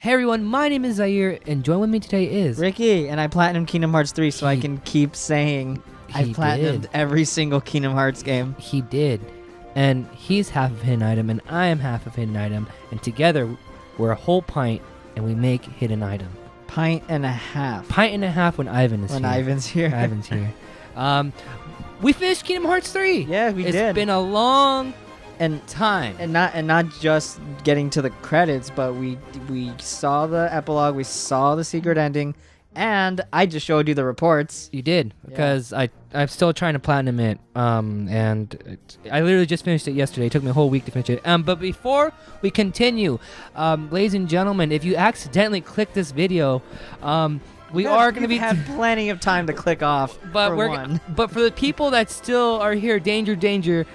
Hey everyone, my name is Zaire, and join with me today is Ricky, and I platinumed Kingdom Hearts 3 so I can keep saying I platinumed every single Kingdom Hearts game. He did. And he's half of Hidden Item, and I am half of Hidden Item. And together, we're a whole pint, and we make Hidden Item. Pint and a half. Pint and a half when Ivan is here. When Ivan's here. Ivan's here. We finished Kingdom Hearts 3. Yeah, we did. It's been a long and time. And not just getting to the credits, but we saw the epilogue, we saw the secret ending, and I just showed you the reports. You did, because I'm still trying to platinum it, and I literally just finished it yesterday. It took me a whole week to finish it. But before we continue, ladies and gentlemen, if you accidentally click this video, we are going to be have plenty of time to click off. But for the people that still are here, danger.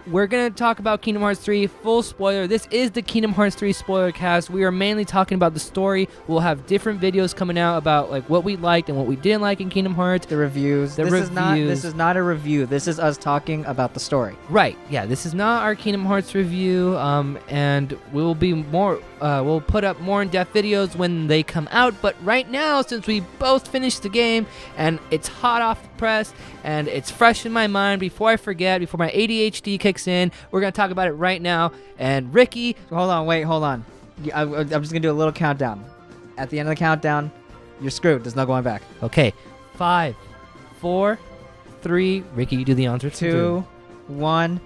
We're going to talk about Kingdom Hearts 3, full spoiler. This is the Kingdom Hearts 3 Spoilercast. We are mainly talking about the story. We'll have different videos coming out about like what we liked and what we didn't like in Kingdom Hearts. The reviews. This is not a review. This is us talking about the story. Right. Yeah, this is not our Kingdom Hearts review, and we'll be more we'll put up more in-depth videos when they come out, but right now, since we both finished the game and it's hot off the press and it's fresh in my mind, before I forget, before my ADHD kicks in, we're going to talk about it right now. And Ricky... Hold on. I'm just going to do a little countdown. At the end of the countdown, you're screwed. There's no going back. Okay. 5, 4, 3... Ricky, you do the answer. 2, 1...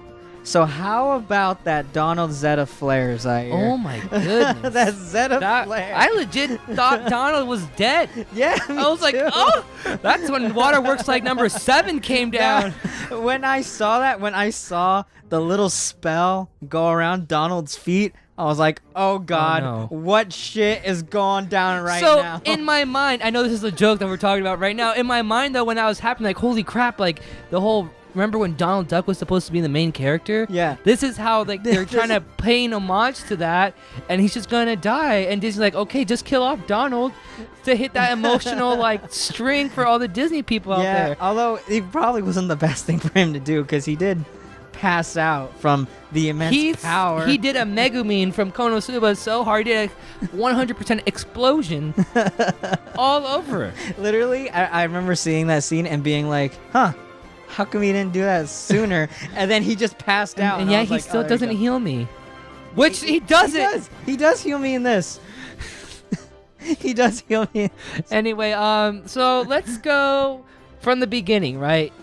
So how about that Donald Zeta flare, Zaire? Oh my goodness. That Zeta flare. I legit thought Donald was dead. Yeah, I was like, oh, that's when Waterworks like number 7 came down. Yeah. When I saw the little spell go around Donald's feet, I was like, oh God, no. What shit is going down now? So in my mind, I know this is a joke that we're talking about right now. In my mind though, when that was happening, like, holy crap, like the whole... Remember when Donald Duck was supposed to be the main character? Yeah. This is how like they're trying to pay an homage to that, and he's just gonna die. And Disney's like, okay, just kill off Donald to hit that emotional like string for all the Disney people out there. Although it probably wasn't the best thing for him to do because he did pass out from the immense power. He did a Megumin from Konosuba so hard, he did a 100% explosion all over. Literally, I remember seeing that scene and being like, huh. How come he didn't do that sooner? And then he just passed out. And yeah, he still doesn't heal me. Which he doesn't. He does heal me in this. He does heal me. Anyway, so let's go from the beginning, right?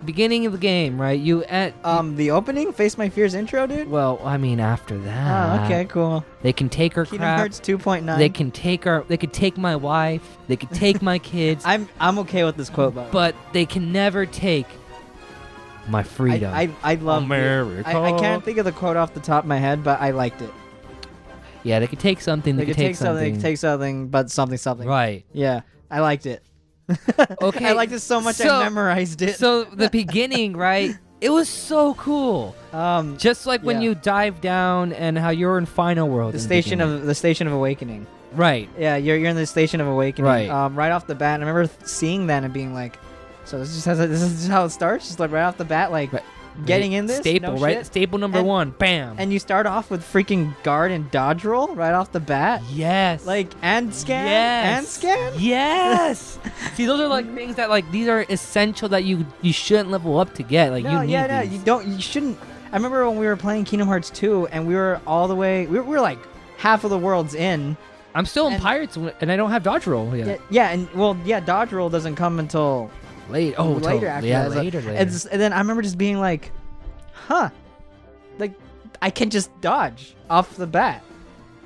Beginning of the game, right? You at the opening, Face My Fears intro, dude. Well, I mean after that. Oh, okay, cool. They can take her Kingdom crap. Hearts 2.9. They can take my wife. They can take my kids. I'm okay with this quote, but they can never take my freedom. I love America. I can't think of the quote off the top of my head, but I liked it. Yeah, they could take something. They could take something. They could take something, but something. Right. Yeah, I liked it. Okay. I liked it so much I memorized it. So the beginning, right? It was so cool. Just like when you dive down and how you're in Final World. The station of awakening. Right. Yeah, you're in the station of awakening. Right. Right off the bat, I remember seeing that and being like, so this is how it starts, just like right off the bat, like getting in this staple, no right? Shit. Staple number 1, bam. And you start off with freaking guard and dodge roll right off the bat. Yes. Like and scan. Yes. And scan. Yes. See, those are like things that like these are essential that you shouldn't level up to get. Like you shouldn't. I remember when we were playing Kingdom Hearts 2 and we were all the way. We were like half of the world's in. I'm still in Pirates and I don't have dodge roll yet. Yeah, dodge roll doesn't come until. Later. Oh, later. After yeah, that. later. And then I remember just being like, huh, like I can just dodge off the bat.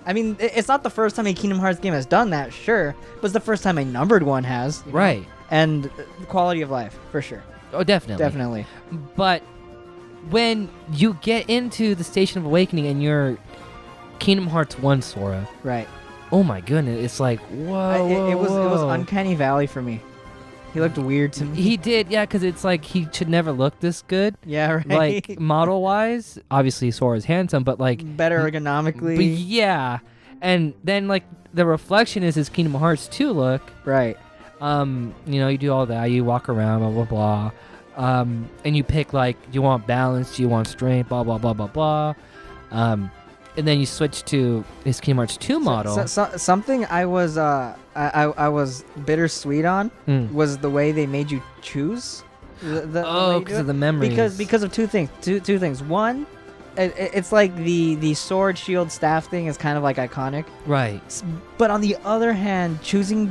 I mean, it's not the first time a Kingdom Hearts game has done that, sure, but it's the first time a numbered one has. Right. And quality of life, for sure. Oh, definitely. But when you get into the Station of Awakening and you're Kingdom Hearts 1 Sora. Right. Oh my goodness, it's like, whoa, it was Uncanny Valley for me. He looked weird to me. He did, yeah, because it's like he should never look this good. Yeah, right. Like, model-wise, obviously Sora's handsome, but like... Better ergonomically. But yeah. And then, like, the reflection is his Kingdom Hearts 2 look. Right. You do all that. You walk around, blah, blah, blah. And you pick, like, do you want balance? Do you want strength? Blah, blah, blah, blah, blah. and then you switch to his Kingdom Hearts 2 model. Something I was I was bittersweet on was the way they made you choose. Because of the memories. Because of two things. Two things. One, it's like the sword, shield, staff thing is kind of like iconic. Right. But on the other hand, choosing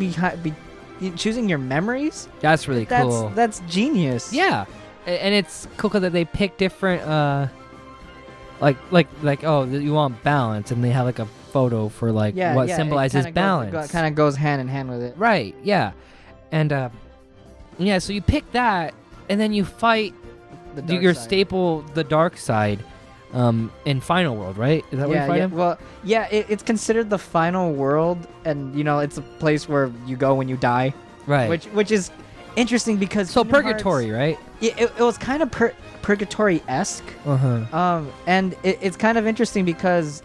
your memories. That's really cool. That's genius. Yeah, and it's cool because they pick different like oh, you want balance, and they have like a photo for like what symbolizes balance. Kind of goes hand in hand with it. Right. Yeah, and so you pick that, and then you fight your staple, the dark side, in Final World, right? Is that where you fight him? Well, yeah, it's considered the final world, and it's a place where you go when you die. Right. Which is interesting because purgatory, right? It was kind of purgatory-esque. And it's kind of interesting because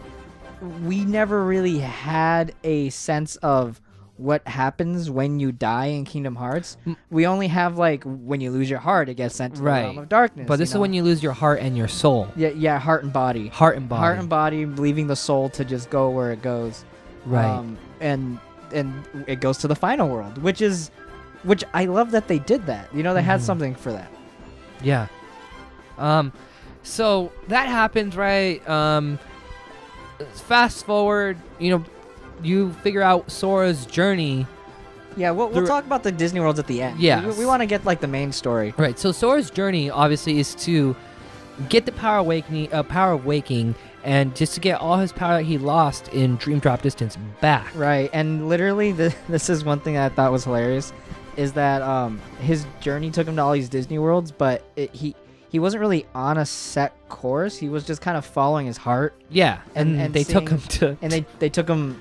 we never really had a sense of what happens when you die in Kingdom Hearts. We only have like when you lose your heart, it gets sent to the realm of darkness. But this is when you lose your heart and your soul. Yeah, heart and body. Heart and body, leaving the soul to just go where it goes. Right. And it goes to the final world, which I love that they did that. They had something for that. Yeah. So that happens, right? Fast forward, you figure out Sora's journey. Yeah, we'll talk about the Disney worlds at the end. Yeah, we want to get like the main story. Right. So Sora's journey obviously is to get the power of waking, and just to get all his power that he lost in Dream Drop Distance back. Right. And literally, this is one thing I thought was hilarious, is that his journey took him to all these Disney worlds, but he wasn't really on a set course. He was just kind of following his heart. Yeah, and they took him to... And they took him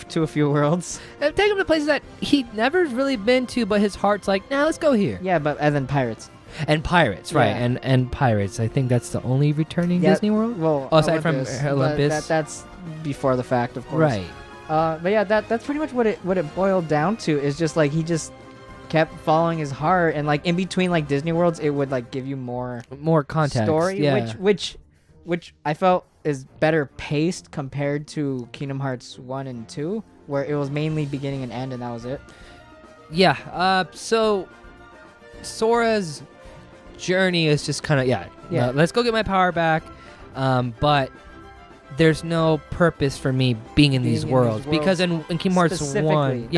to a few worlds. Take him to places that he'd never really been to, but his heart's like, nah, let's go here. Yeah, and then pirates. And pirates, right. Yeah. And pirates. I think that's the only returning Disney world? Well, aside Olympus, from Olympus. That's before the fact, of course. Right. But yeah, that's pretty much what it boiled down to, is just like he just kept following his heart, and like in between like Disney worlds it would like give you more context story, yeah. which I felt is better paced compared to Kingdom Hearts 1 and 2, where it was mainly beginning and end and that was it. Yeah. So Sora's journey is just kind of let's go get my power back, but there's no purpose for me being in these worlds, because in Kingdom Hearts 1,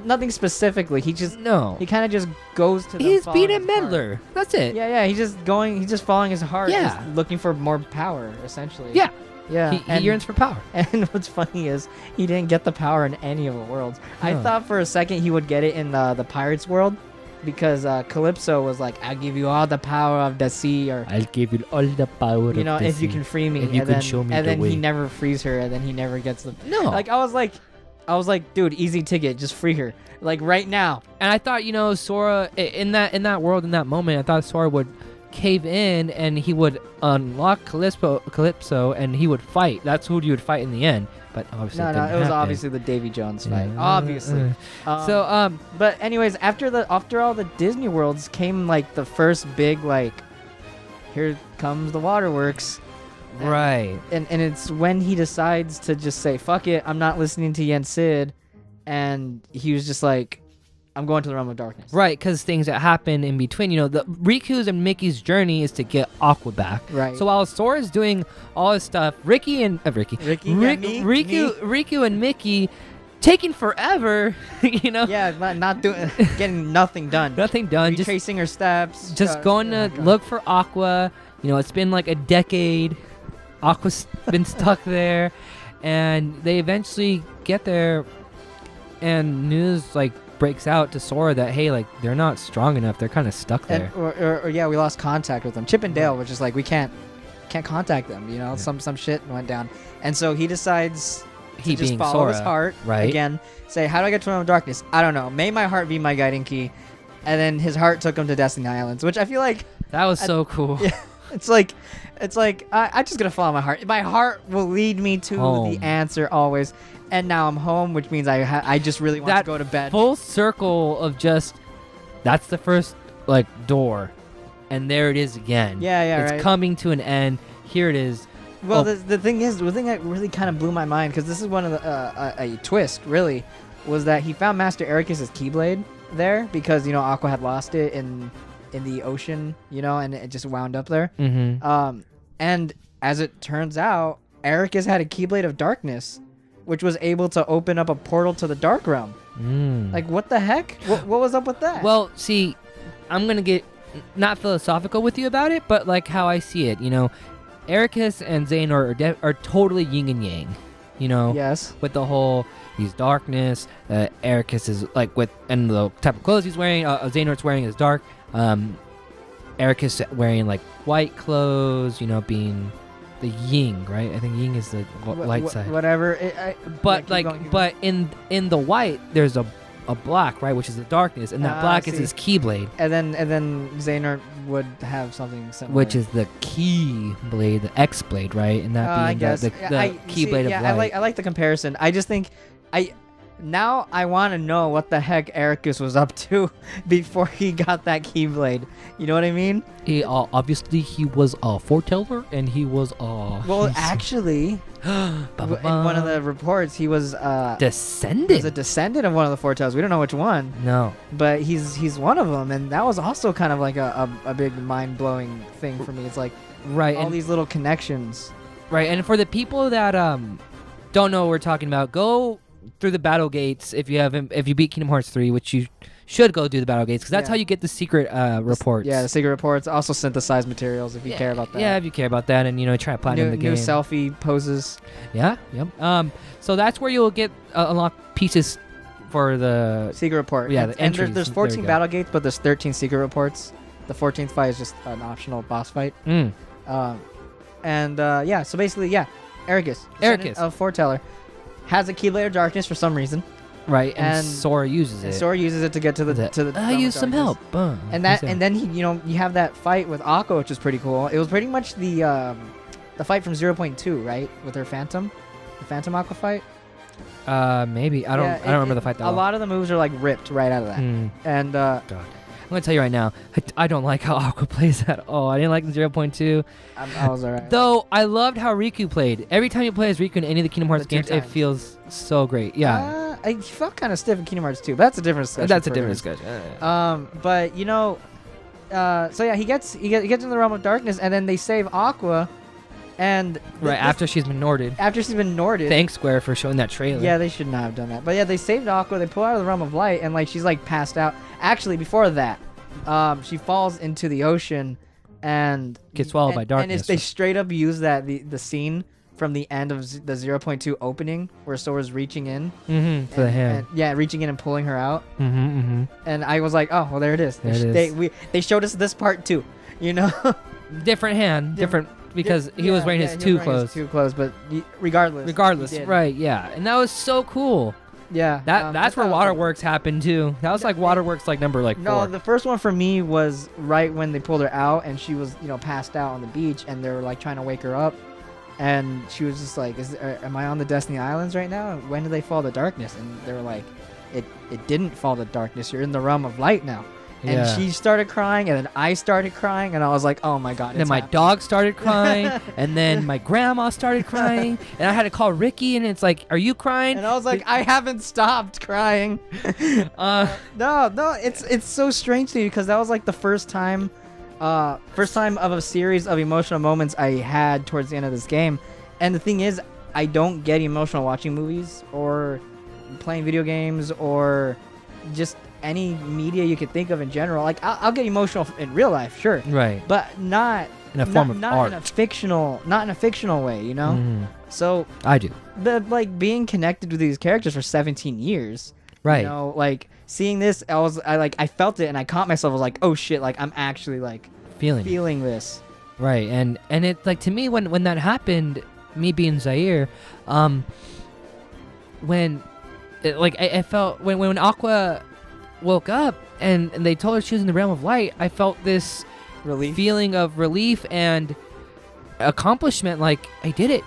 nothing specifically. He kind of just goes to. He's being a meddler. That's it. Yeah. He's just following his heart. Yeah. Just looking for more power, essentially. Yeah. Yeah. He yearns for power. And what's funny is he didn't get the power in any of the worlds. No. I thought for a second he would get it in the Pirates world, because Calypso was like, "I'll give you all the power of the sea," or "I'll give you all the power of the sea. if you can free me." If you can show me the way. And then he never frees her, and then he never gets the. No. Like I was like, dude, easy ticket, just free her, like right now. And I thought, Sora in that world, in that moment, I thought Sora would cave in and he would unlock Calypso, and he would fight. That's who you would fight in the end. But obviously, it was obviously the Davy Jones fight. Yeah. Obviously. But anyways, after all the Disney worlds came like the first big like, here comes the waterworks. Right. And it's when he decides to just say, fuck it, I'm not listening to Yen Sid, and he was just like, I'm going to the realm of darkness. Right, because things that happen in between, the Riku's and Mickey's journey is to get Aqua back. Right. So while Sora's doing all his stuff, Riku and Mickey taking forever, Yeah, not doing, getting nothing done. Nothing done. Retracing her steps. Just going to look for Aqua. It's been like a decade. Aqua's been stuck there, and they eventually get there, and news breaks out to Sora that, hey, they're not strong enough. They're kind of stuck there. Or we lost contact with them. Chip and Dale was just like, we can't contact them. Yeah. Some shit went down, and so he decides to just follow Sora, his heart. Right. Again, say, how do I get to the realm of darkness? I don't know. May my heart be my guiding key. And then his heart took him to Destiny Islands, which I feel like that was so cool. Yeah. It's like I just gotta follow my heart. My heart will lead me to the answer always. And now I'm home, which means I just really want to go to bed. Full circle of just, that's the first door, and there it is again. Yeah, it's right. coming to an end. Here it is. Well, Oh. the thing that really kind of blew my mind, because this is one of the a twist really, was that he found Master Ericus's Keyblade there because Aqua had lost it in the ocean, and it just wound up there. Mm-hmm. And as it turns out, Ericus had a Keyblade of Darkness, which was able to open up a portal to the Dark Realm. Like, what the heck? What was up with that? Well, see, I'm gonna get not philosophical with you about it, but like how I see it, Ericus and Xehanort are totally yin and yang, yes. with the whole he's darkness. Ericus is like and the type of clothes he's wearing. Xehanort's wearing is dark. Ericus wearing like white clothes, being the yin, right? I think yin is the light side. Whatever. But keep going. in the white, there's a black, right, which is the darkness, and that black is see. his Keyblade, And then Xehanort would have something similar. which is the Keyblade, the X blade, right? And that I being guess. the Keyblade of light. I like the comparison. I just think now I want to know what the heck Ericus was up to before he got that Keyblade. You know what I mean? He obviously he was a foreteller, and he was Well, actually, in one of the reports, he was a descendant. descendant of one of the foretellers. We don't know which one, No, but he's one of them, and that was also kind of like a big mind blowing thing for me. It's like right, all and these little connections. right, and for the people that don't know what we're talking about, go through the battle gates if you beat Kingdom Hearts 3, which you should go do the battle gates, because that's Yeah. how you get the secret reports. Yeah, the secret reports. Also synthesized materials if you care about that. Yeah, if you care about that, and try to platinum the game. New selfie poses. Yeah, yep. So that's where you'll get unlock pieces for the. Secret report. Yeah, and, the and entries. there's There 14 we go. battle gates, but there's 13 secret reports. The 14th fight is just an optional boss fight. So basically, Ericus Ericus. of Foreteller, has a Keyblade of Darkness for some reason. Right, and And- Sora uses And it. Sora uses it to get to the I realm of use some darkness. help. And then he, you have that fight with Aqua, which is pretty cool. It was pretty much the fight from 0.2, right, with her Phantom, the Phantom Aqua fight. Maybe I don't remember the fight that A well. lot of the moves are like ripped right out of that. And God. I'm gonna tell you right now, I don't like how Aqua plays at all. I didn't like the 0.2. I was alright. Though I loved how Riku played. Every time you play as Riku in any of the Kingdom Hearts The two games, it times. feels so great. Yeah, I felt kind of stiff in Kingdom Hearts 2, but that's a different discussion. that's a for different yours. discussion. But so yeah, he gets into the realm of darkness, and then they save Aqua, and Right after she's been Norded. after she's been Norded. Thanks Square for showing that trailer. Yeah, they should not have done that. But yeah, they saved Aqua. They pull her out of the realm of light, and like she's like passed out. Actually, before that, she falls into the ocean and Gets swallowed by And darkness. they straight up use that the scene from the end of the 0.2 opening where Sora's reaching in. For the hand. Reaching in and pulling her out. Mm-hmm. And I was like, oh, well, there it is. There it is. They showed us this part too, Different hand, different because he was wearing his two clothes. Two clothes, but regardless. he did. Right? Yeah, and that was so cool. Yeah. That's where Waterworks happened too. That was like Waterworks like number like 4. No, the first one for me was right when they pulled her out and she was, passed out on the beach and they were like trying to wake her up. And she was just like, am I on the Destiny Islands right now? When did they fall to darkness? And they were like, it didn't fall to darkness. You're in the realm of light now. And Yeah. she started crying, and then I started crying, and I was like, oh my god. And then it's my happening. dog started crying, and then my grandma started crying, and I had to call Ricky, and it's like, "Are you crying?" And I was like, I haven't stopped crying. No, it's so strange to me because that was like the first time of a series of emotional moments I had towards the end of this game. And the thing is, I don't get emotional watching movies or playing video games or just any media you could think of in general. Like I'll get emotional in real life, sure, right, but not in a form of not art. in a fictional way, Mhm. So I do. like being connected with these characters for 17 years. Right. Like seeing this, I felt it and I caught myself. I was like, oh shit, like I'm actually like feeling this. Right, and it like to me when that happened, me being Zaire, when it, like I felt when Aqua woke up and they told her she was in the realm of light, I felt this Relief. feeling of relief and accomplishment. Like I did it.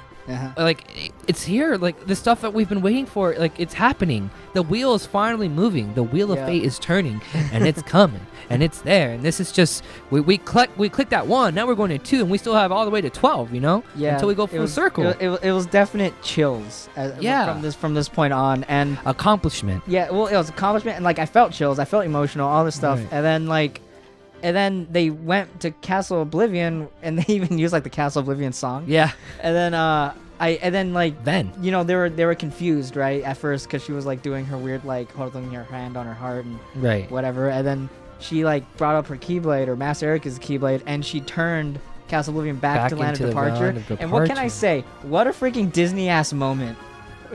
Like it's here, like the stuff that we've been waiting for, like it's happening. The wheel is finally moving. The wheel of fate is turning, and it's coming, and it's there. And this is just we clicked at 1. Now we're going to 2, and we still have all the way to 12. Until we go full circle. It was definite chills. From this point on, and accomplishment. Yeah, well, it was accomplishment, and like I felt chills, I felt emotional, all this stuff, right. And then they went to Castle Oblivion, and they even used like the Castle Oblivion song. Yeah. And then Ven. they were confused, right, at first, because she was like doing her weird like holding her hand on her heart and whatever. And then she like brought up her Keyblade, or Master Erica's Keyblade, and she turned Castle Oblivion back to Land of Departure. And what can I say? What a freaking Disney ass moment,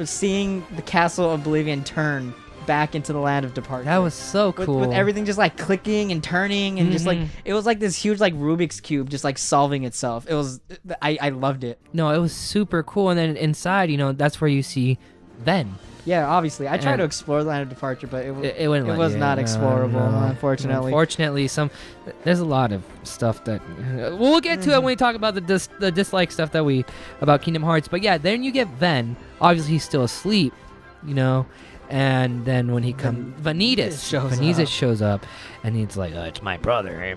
seeing the Castle Oblivion turn back into the Land of Departure. That was so cool. With everything just like clicking and turning, and just like it was like this huge like Rubik's Cube just like solving itself. It was I loved it. No, it was super cool. And then inside, that's where you see Ven. Yeah, obviously. I tried to explore the Land of Departure, but it was not explorable, no. unfortunately. Unfortunately, there's a lot of stuff that we'll get to it when we talk about the dislike stuff about Kingdom Hearts. But yeah, then you get Ven. Obviously, he's still asleep, And then when he comes, Vanitas shows up, and he's like, "It's my brother."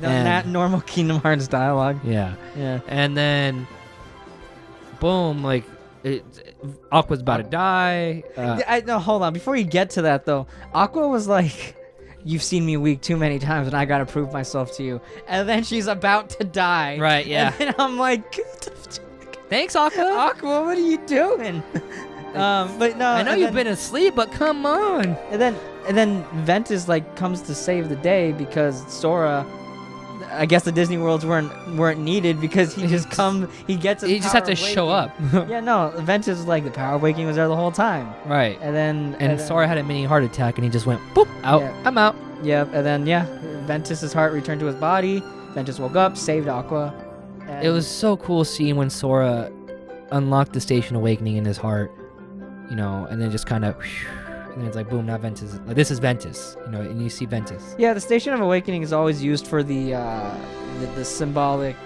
Not normal Kingdom Hearts dialogue. Yeah. And then, boom! Like, Aqua's about to die. No, hold on. Before you get to that, though, Aqua was like, "You've seen me weak too many times, and I gotta prove myself to you." And then she's about to die. Right? Yeah. And I'm like, "Thanks, Aqua." Aqua, what are you doing? But no, I know you've been asleep, but come on. And then Ventus like comes to save the day because Sora, I guess the Disney Worlds weren't needed because he just he just had to show up. Yeah, no, Ventus was like the power of waking was there the whole time. Right. And Sora had a mini heart attack and he just went boop out. Yeah. I'm out. Yep. And then Ventus's heart returned to his body. Ventus woke up, saved Aqua. It was so cool seeing when Sora unlocked the Station Awakening in his heart. And then just kind of, and then it's like, boom, now Ventus. Like, this is Ventus, and you see Ventus. Yeah, the Station of Awakening is always used for the symbolic,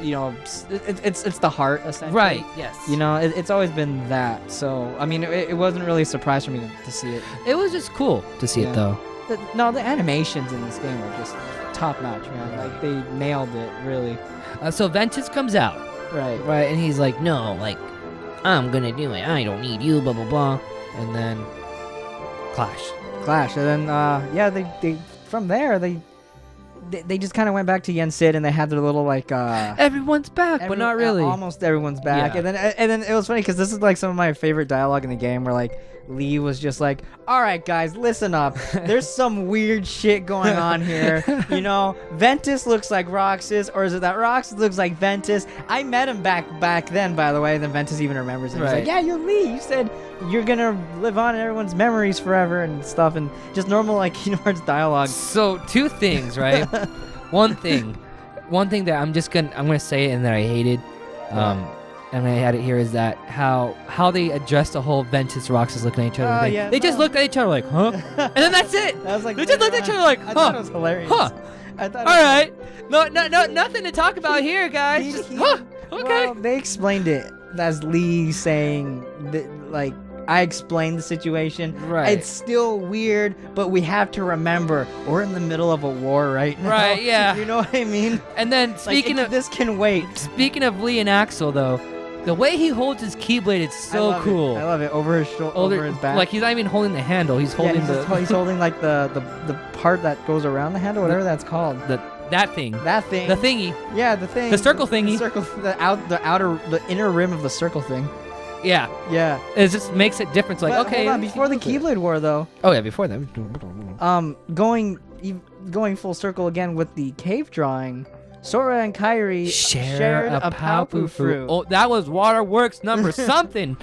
it's the heart, essentially. Right, yes. It's always been that. So, I mean, it wasn't really a surprise for me to see it. It was just cool to see it, though. The animations in this game are just top-notch, man. Like, they nailed it, really. So Ventus comes out. Right. Right, and he's like, no, like, I'm gonna do it. I don't need you, blah blah blah. And then clash. And then they from there they just kind of went back to Yen Sid, and they had their little like everyone's back, but not really. Almost everyone's back. Yeah. And then it was funny because this is like some of my favorite dialogue in the game, where like Lee was just like, "All right, guys, listen up. There's some weird shit going on here. Ventus looks like Roxas, or is it that Roxas looks like Ventus? I met him back then, by the way." And then Ventus even remembers it. Right. He's like, "Yeah, you're Lee. You said you're gonna live on in everyone's memories forever and stuff," and just normal like Kingdom Hearts dialogue. So 2 things, right? One thing that I'm gonna say it and that I hated. And I had it here is that how they addressed the whole Ventus Roxas looking at each other. They just looked at each other like, huh? And then that's it. I was like, they just looked at each other like, huh? I thought it was hilarious. Huh? All right. No, nothing to talk about here, guys. Just, huh? Okay. Well, they explained it as Lee saying that, like, I explained the situation. Right. It's still weird, but we have to remember we're in the middle of a war right now. Right. Yeah. You know what I mean? And then speaking of this, can wait. Speaking of Lee and Axel, though. The way he holds his Keyblade is so cool. I love it. Over his shoulder, over his back. Like he's not even holding the handle. He's holding he's holding like the part that goes around the handle, whatever that's called. That thing. That thing. The thingy. Yeah, the thing. The circle thingy. The inner rim of the circle thing. Yeah. Yeah. It just makes it different. It's like, but okay. Hold on, before the Keyblade War, though. Oh yeah, before that. Going full circle again with the cave drawing. Sora and Kairi shared a Paupu fruit. Oh, that was Waterworks number something.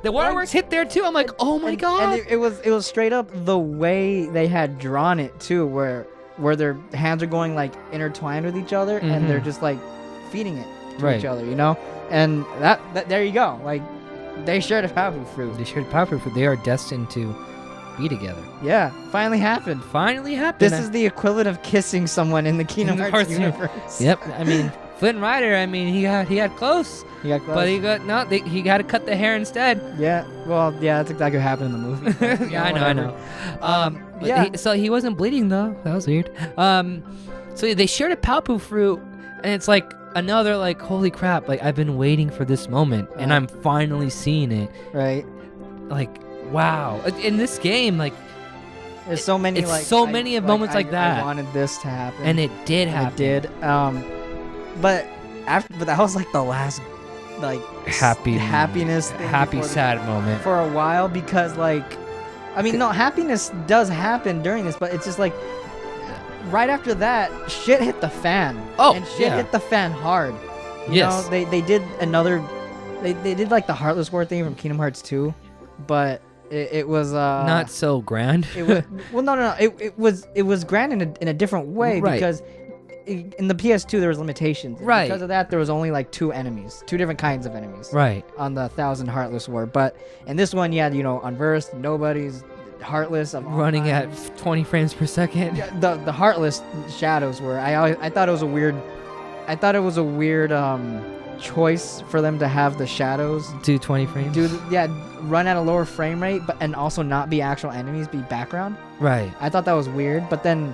The Waterworks hit there too. I'm like, oh my god. And it was straight up the way they had drawn it too, where their hands are going like intertwined with each other, and they're just like feeding it to each other, And that there you go. Like they shared a Paupu fruit. They are destined to be together. Yeah, finally happened. This is the equivalent of kissing someone in the Kingdom Hearts universe. Yep. I mean, Flynn Rider, I mean, he had close, He got close. but he got to cut the hair instead. Yeah. Well, yeah, that's exactly what happened in the movie. but, Yeah, I know. But yeah. so he wasn't bleeding though. That was weird. So they shared a Palpu fruit, and it's like another like, holy crap! Like I've been waiting for this moment, and I'm finally seeing it. Right. Like wow! In this game, like There's so many it's so many moments like that. I wanted this to happen, and it did and happen. it did. But that was like the last like happiness thing happy before sad moment. for a while, because like I mean, no, happiness does happen during this, but it's just like right after that, shit hit the fan. Oh, and shit yeah. hit the fan hard. You Yes. know, they did another. They did like the Heartless War thing from Kingdom Hearts 2, but it was Not so grand. It was well, no. It was grand in a different way, Right. because in the PS2 there was limitations. And Right. Because of that, there was only like two different kinds of enemies. Right. On the 1000 Heartless War, but in this one, you had Unversed, Nobody's, Heartless, of all Running at kinds. 20 frames per second. Yeah, the Heartless shadows were. I thought it was a weird. I thought it was a weird choice for them to have the shadows Do 20 frames. run at a lower frame rate, and also not be actual enemies, be background. Right. I thought that was weird, but then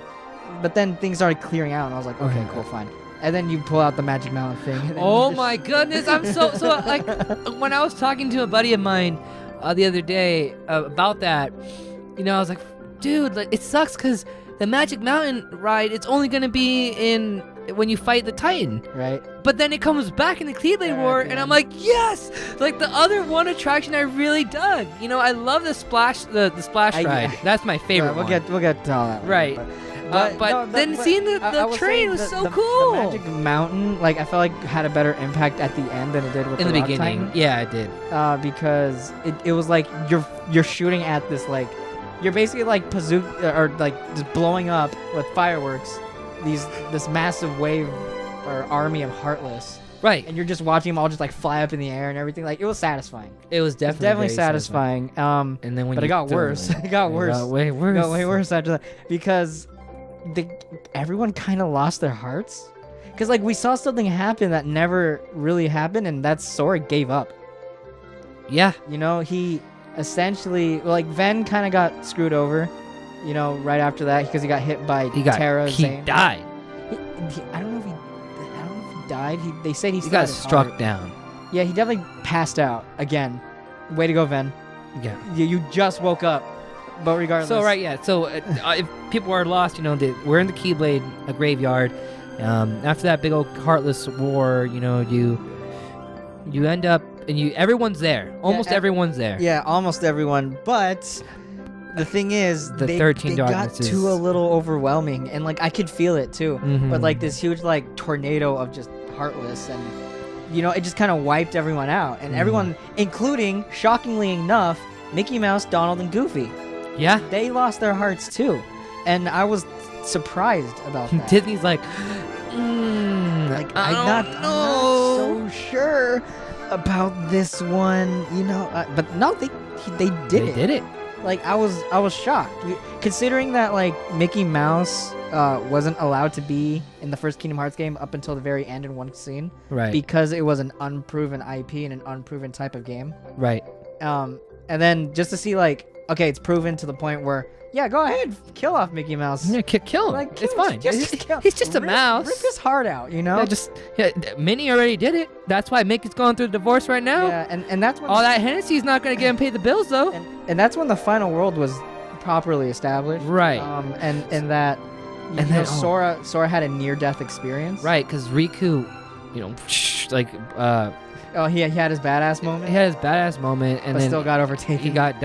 things started clearing out, and I was like, okay, Right. cool, fine. And then you pull out the Magic Mountain thing. And then Oh you my goodness, I'm so like when I was talking to a buddy of mine the other day about that, I was like, dude, like it sucks because the Magic Mountain ride, it's only gonna be in when you fight the Titan, right? but then it comes back in the Keyblade Yeah, War, at the and I'm end. like, yes, like the other one attraction I really dug. I love the splash, the splash ride. That's my favorite. We'll one. get to all that. later, Right. But then seeing the was train saying was so the cool. Magic Mountain, like I felt like had a better impact at the end than it did with in the Rock beginning, Titan. yeah, it did. Because it was like you're shooting at this, like you're basically like bazooka or like just blowing up with fireworks this massive wave or army of Heartless, Right. and you're just watching them all just like fly up in the air and everything. Like it was satisfying. It was It's definitely definitely very satisfying. And then when But it got worse. It got worse. It got way worse. Got way worse after that, because everyone kind of lost their hearts. Because like we saw something happen that never really happened, and that's Sora gave up. Yeah. He essentially, like, Ven kind of got screwed over, right after that, because he got hit by Terra. He Zane. died. I don't know if he died. They said he He still got had his struck heart. down. Yeah, he definitely passed out again. Way to go, Ven. Yeah. You just woke up, but regardless. So right, yeah. So if people are lost, we're in the Keyblade graveyard. After that big old Heartless War, you end up and everyone's there. Almost everyone's there. Yeah, almost everyone. But the thing is, The they 13 got darknesses. too a little overwhelming, and like I could feel it too. Mhm. But like this huge like tornado of just Heartless, and it just kind of wiped everyone out, and everyone, including, shockingly enough, Mickey Mouse, Donald, and Goofy. Yeah. They lost their hearts too, and I was surprised about that. Disney's like, Like I I'm don't not know. so sure about this one, but no, they did They it. did it. Like I was shocked, considering that like Mickey Mouse wasn't allowed to be in the first Kingdom Hearts game up until the very end in one scene, Right. because it was an unproven IP and an unproven type of game. Right. And then just to see like, okay, it's proven to the point where, yeah, go ahead, kill off Mickey Mouse. Yeah, kill him. Like, It's kill- fine. kill- He's just a rip- mouse. Rip his heart out, Yeah, Minnie already did it. That's why Mickey's going through a divorce right now. Yeah, and that's when All that Hennessy's not going to get him pay the bills, though. and that's when the final world was properly established. Right. And that And then- Sora had a near-death experience. Right, because Riku, Oh, he had his badass moment. he had his badass moment, and but then still got overtaken. he died,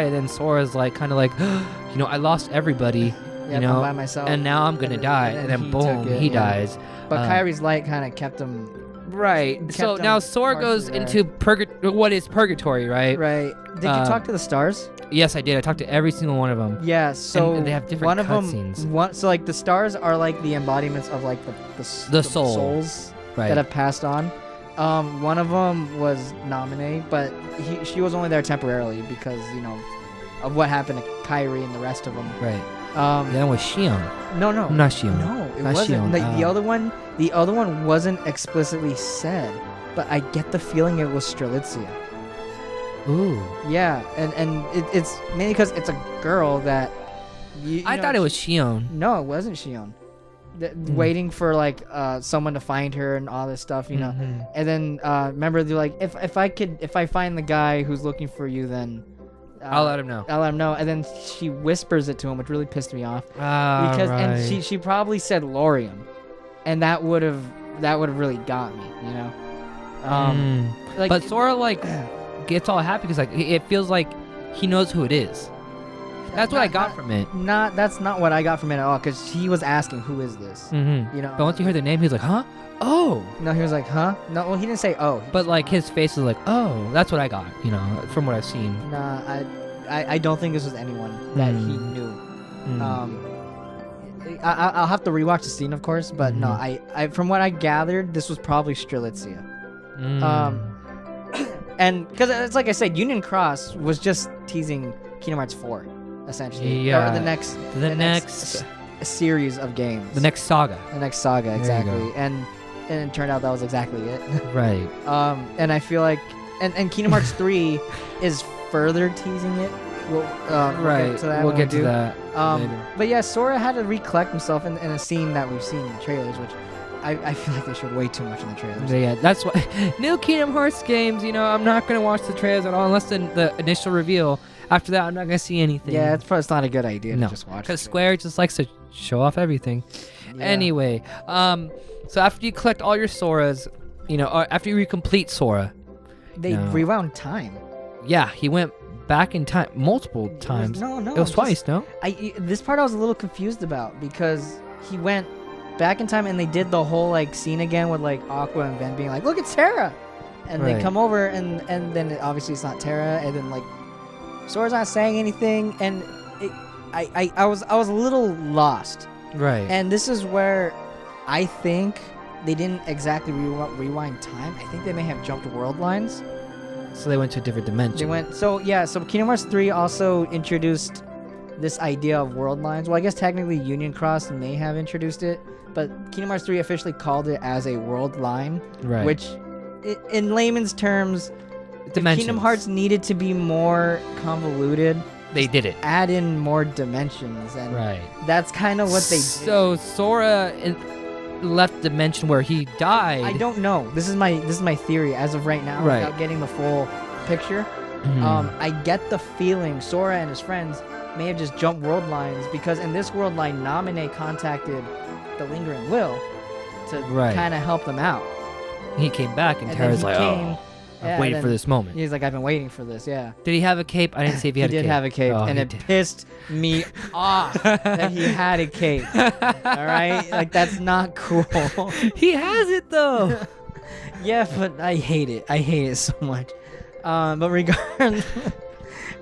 and then Sora's like, kind of like, I lost everybody, Yeah, I'm by myself. and now I'm gonna die, and then he boom, took it, he yeah. dies. But uh, Kyrie's light kind of kept him. Right. So kept now him Sora goes partially into what is purgatory, right? Right. Did you talk to the stars? Yes, I did. I talked to every single one of them. Yeah. So and they have different one of cutscenes. them. So like the stars are like the embodiments of like the soul. souls Right. that have passed on. One of them was Naminé, but she was only there temporarily because of what happened to Kyrie and the rest of them. Right. That was Shion. No, Not Shion. no, it Not wasn't. Shion. Like, the other one wasn't explicitly said, but I get the feeling it was Strelitzia. Ooh. Yeah, and it's mainly because it's a girl that. I thought it was Shion. No, it wasn't Shion. Waiting for like someone to find her and all this stuff, you know. Mhm. And then remember they're like, if I find the guy who's looking for you, then I'll let him know. I'll let him know. And then she whispers it to him, which really pissed me off because and she probably said Lorium, and that would have really got me, you know. Like, but Sora like gets all happy because like it feels like he knows who it is. That's what I got from it. That's not what I got from it at all, because he was asking, "Who is this?" Mm-hmm. You know. But once you heard the name, he was like, "Huh? Oh." No, he was like, "Huh?" No, well, he didn't say, "Oh." But like his face was like, "Oh." That's what I got. You know, from what I've seen. Nah, I don't think this was anyone that he knew. I'll have to rewatch the scene, of course, but no, I from what I gathered, this was probably Strelitzia. And because it's like I said, Union Cross was just teasing Kingdom Hearts 4, essentially. Yeah. Or the next series of games. The next saga. The next saga, There you exactly. go. And it turned out that was exactly it. Right. And I feel like, and Kingdom Hearts 3 is further teasing it. Right. We'll get to do. that later. But yeah, Sora had to recollect himself in a scene that we've seen in the trailers, which I feel like they showed way too much in the trailers. Yeah, that's why new Kingdom Hearts games. You know, I'm not gonna watch the trailers at all unless the initial reveal. After that, I'm not gonna see anything. Yeah, it's not a good idea No, to just watch. because Square just likes to show off everything. Yeah. Anyway, so after you collect all your Soras, you know, or after you complete Sora, They rewound time. yeah, he went back in time multiple times. No, It was twice, no? This part I was a little confused about, because he went back in time and they did the whole like scene again with like Aqua and Ven being like, "Look, it's Terra," and they Right. come over and then obviously it's not Terra, and then like Sora's not saying anything, and I was a little lost. Right. And this is where I think they didn't exactly rewind time. I think they may have jumped world lines. So they went to a different dimension. They went so Kingdom Hearts 3 also introduced this idea of world lines. Well, I guess technically Union Cross may have introduced it, but Kingdom Hearts 3 officially called it as a world line, Right. which in layman's terms, if Dimensions. Kingdom Hearts needed to be more convoluted, They did it. add in more dimensions, and Right. that's kind of what they did. So Sora left dimension where he died. I don't know. This is my theory as of right now, Right. without getting the full picture. I get the feeling Sora and his friends may have just jumped world lines, because in this world line, Naminé contacted the Lingering Will to Right. kind of help them out. He came back and And Terra's then like, he came, "Oh, yeah, I've waited and for then this moment." He's like, "I've been waiting for this." Yeah. Did he have a cape? I didn't see if he had a cape. He did have a cape, Oh, and he it did. pissed me off that he had a cape. All right, like that's not cool. He has it though. Yeah, but I hate it. I hate it so much. But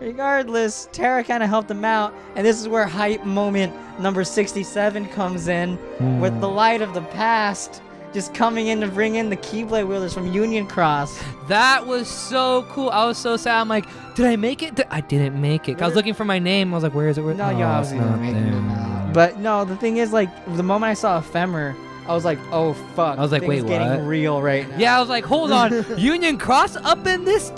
regardless, Terra kind of helped him out, and this is where hype moment number 67 comes in, with the light of the past just coming in to bring in the Keyblade wielders from Union Cross. That was so cool. I was so sad. I'm like, did I make it? I didn't make it. I was looking for my name. I was like, where is it? No, you obviously didn't make it. But no, the thing is, like, the moment I saw Ephemer, I was like, oh fuck. I was like, things wait, getting what? real right now. Yeah, I was like, hold on. Union Cross up in this?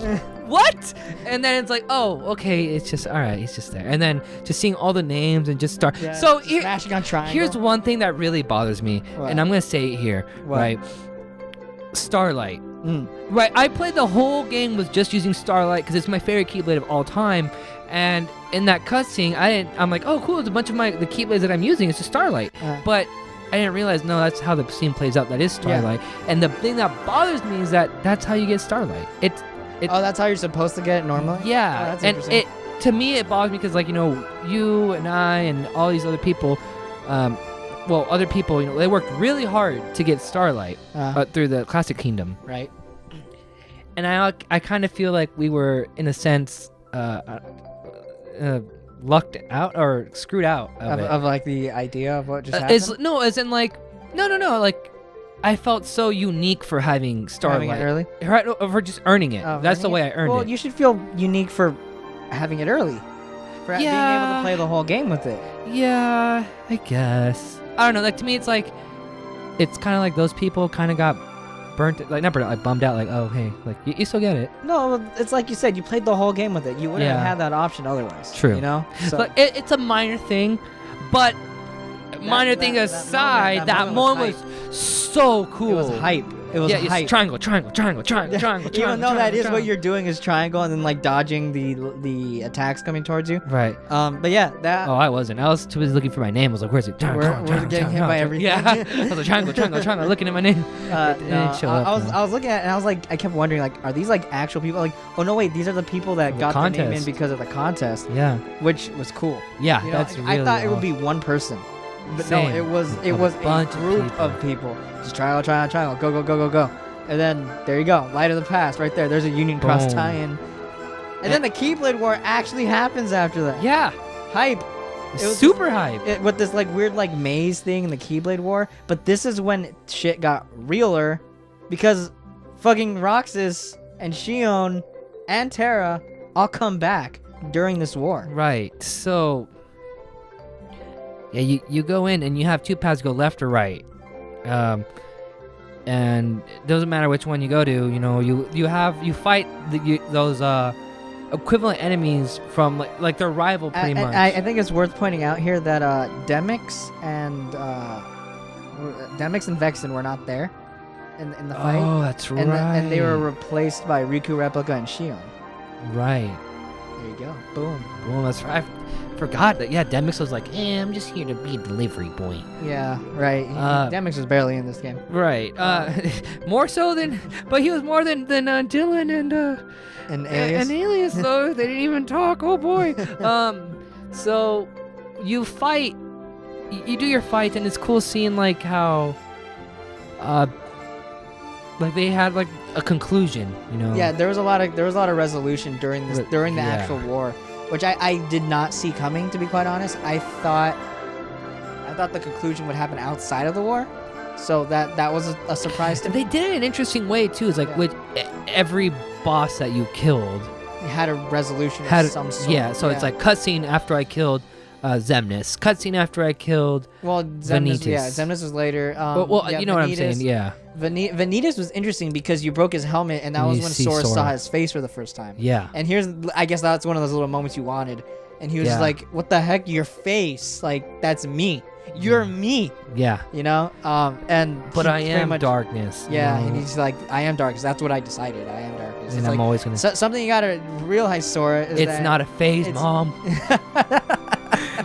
What? And then it's like, oh, okay, it's just all right, it's just there. And then just seeing all the names and just start. Yeah, So smashing on triangle. here's one thing that really bothers me, What? and I'm gonna say it here, What? right? Starlight. Mm. Right, I played the whole game with just using Starlight because it's my favorite Keyblade of all time. And in that cutscene, I'm like, oh, cool, it's a bunch of the Keyblades that I'm using. It's just Starlight. But I didn't realize, no, that's how the scene plays out. That is Starlight. And the thing that bothers me is that that's how you get Starlight. Oh, that's how you're supposed to get it normally? Yeah, Oh, that's and interesting. to me it bothers me because, like, you know, you and I and all these other people, other people, you know, they worked really hard to get Starlight through the Classic Kingdom. Right. And I kind of feel like we were, in a sense, lucked out or screwed out of it. Of like the idea of what just happened? No, like, I felt so unique for having Starlight. Having it early? Right, for just earning it. Oh, That's the earning way it? I earned Well, it. you should feel unique for having it early. for being able to play the whole game with it. Yeah, I guess. I don't know. Like to me, it's kind of like those people kind of got burnt, like not burnt, like bummed out. Like, oh hey, like you still get it. No, it's like you said, you played the whole game with it. You wouldn't have had that option otherwise. True. You know. So like, it's a minor thing, but minor thing aside, that moment was so cool. It was hype. It was hype. It's triangle. Even though that is what you're doing is triangle and then like dodging the attacks coming towards you. Right. But yeah, that. Oh, I wasn't. I was too busy looking for my name. I was like, where's it? We're getting hit by everything. Yeah. I was like, triangle, looking at my name. I was looking at it and I was like, I kept wondering, like, are these like actual people? Like, oh no, wait, these are the people that got the name in because of the contest. Yeah. Which was cool. Yeah, you know, that's really I thought it would be one person. But Same. no, it was a group of people. Just triangle, go. And then there you go, Light of the Past right there. There's a Union Cross tie-in. And then the Keyblade War actually happens after that. Yeah. Hype. It was super hype. With this like weird like maze thing in the Keyblade War. But this is when shit got realer because fucking Roxas and Shion and Terra all come back during this war. Right. So yeah, you go in and you have two paths, go left or right. And it doesn't matter which one you go to, you know, you fight those equivalent enemies from like their rival pretty much. I think it's worth pointing out here that Demyx and Vexen were not there in the fight. Oh, that's right. And they were replaced by Riku Replica and Shion. Right. There you go. Boom. Well, that's right. I forgot that. Yeah, Demyx was like, I'm just here to be a delivery boy. Yeah, right. Demyx was barely in this game. Right. More so than, but he was more than Dylan and Alias. Though they didn't even talk. Oh boy. So you fight. You do your fight, and it's cool seeing like how, like they had like a conclusion. You know. Yeah, there was a lot of resolution during the actual war, which I did not see coming, to be quite honest. I thought the conclusion would happen outside of the war, so that was a surprise to me. They did it in an interesting way too. It's like with every boss that you killed, it had a resolution of some sort. Yeah, so it's like cutscene after I killed Xemnas, cutscene after I killed Vanitas. Yeah, Xemnas was later. You know what I'm saying, yeah. Vanitas was interesting because you broke his helmet, and that was when Sora saw his face for the first time. Yeah. And I guess that's one of those little moments you wanted. And he was just like, what the heck? Your face. Like, that's me. You're me. Yeah. You know? But I am darkness. Yeah, and he's like, I am darkness. That's what I decided. I am darkness. And I'm always going to... Something you got to realize, Sora, is it's not a phase, Mom.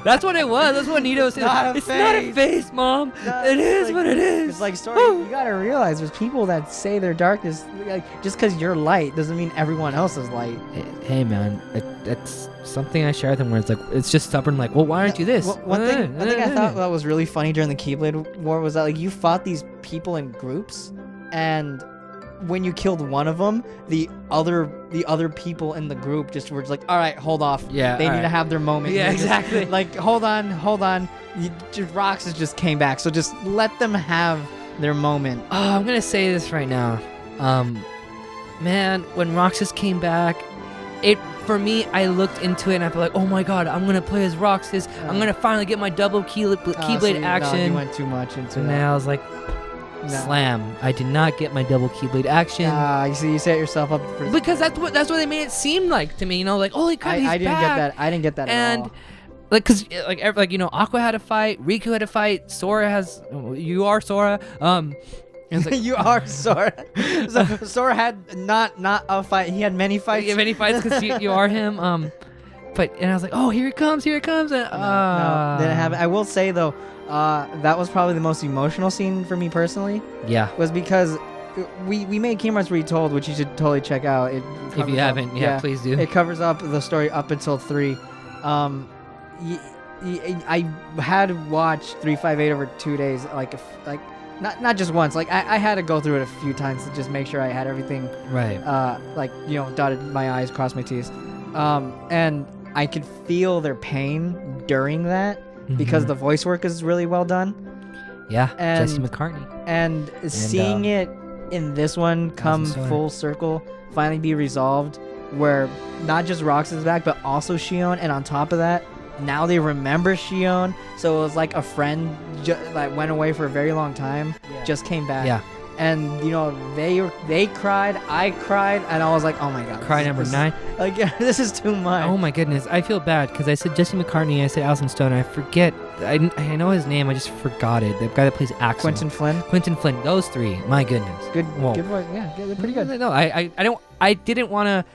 That's what it was. That's what Nito said. It's not a face, Mom. It is what it is. It's like, Sora, you gotta realize there's people that say they're darkness. Like, just because you're light doesn't mean everyone else is light. Hey, man, that's something I share with him where it's like, it's just stubborn. Like, well, why aren't you this? One thing I thought that was really funny during the Keyblade War was that like you fought these people in groups, and when you killed one of them, the other people in the group just were just like, all right, hold off. Yeah, they need to have their moment. Yeah, exactly. Like, hold on. Roxas just came back, so just let them have their moment. Oh, I'm gonna say this right now, man. When Roxas came back, for me, I looked into it and I felt like, oh my god, I'm gonna play as Roxas. I'm gonna finally get my double Keyblade action. No, you went too much into and that. And I was like, slam! I did not get my double Keyblade action. You set yourself up for because that's what they made it seem like to me. You know, like holy crap, he's back. I didn't get that and, at all. Like, cause like you know, Aqua had a fight, Riku had a fight, Sora has. You are Sora. Like, you are Sora. So, Sora had not a fight. He had many fights. Yeah, many fights because you are him. But I was like, oh, here it comes. And, no, didn't happen. I will say though, that was probably the most emotional scene for me personally. Yeah. Was because we made Kingdom Hearts Retold, which you should totally check out. If you haven't, please do. It covers up the story up until 3. I had watched 358 over 2 days, like not just once. Like I had to go through it a few times to just make sure I had everything right. Like, you know, dotted my I's, crossed my T's, and I could feel their pain during that because the voice work is really well done. Yeah, Jesse McCartney. And seeing it in this one come full circle, finally be resolved, where not just Rox is back, but also Shion, and on top of that, now they remember Shion, so it was like a friend that went away for a very long time, just came back. Yeah. And you know they cried, I cried, and I was like, oh my god. Cry number 9. Like this is too much. Oh my goodness, I feel bad because I said Jesse McCartney, I said Alison Stone, I forget. I know his name, I just forgot it. The guy that plays Axel. Quentin Flynn. Those 3. My goodness. Good voice. Yeah, they're pretty good. No, I didn't want to.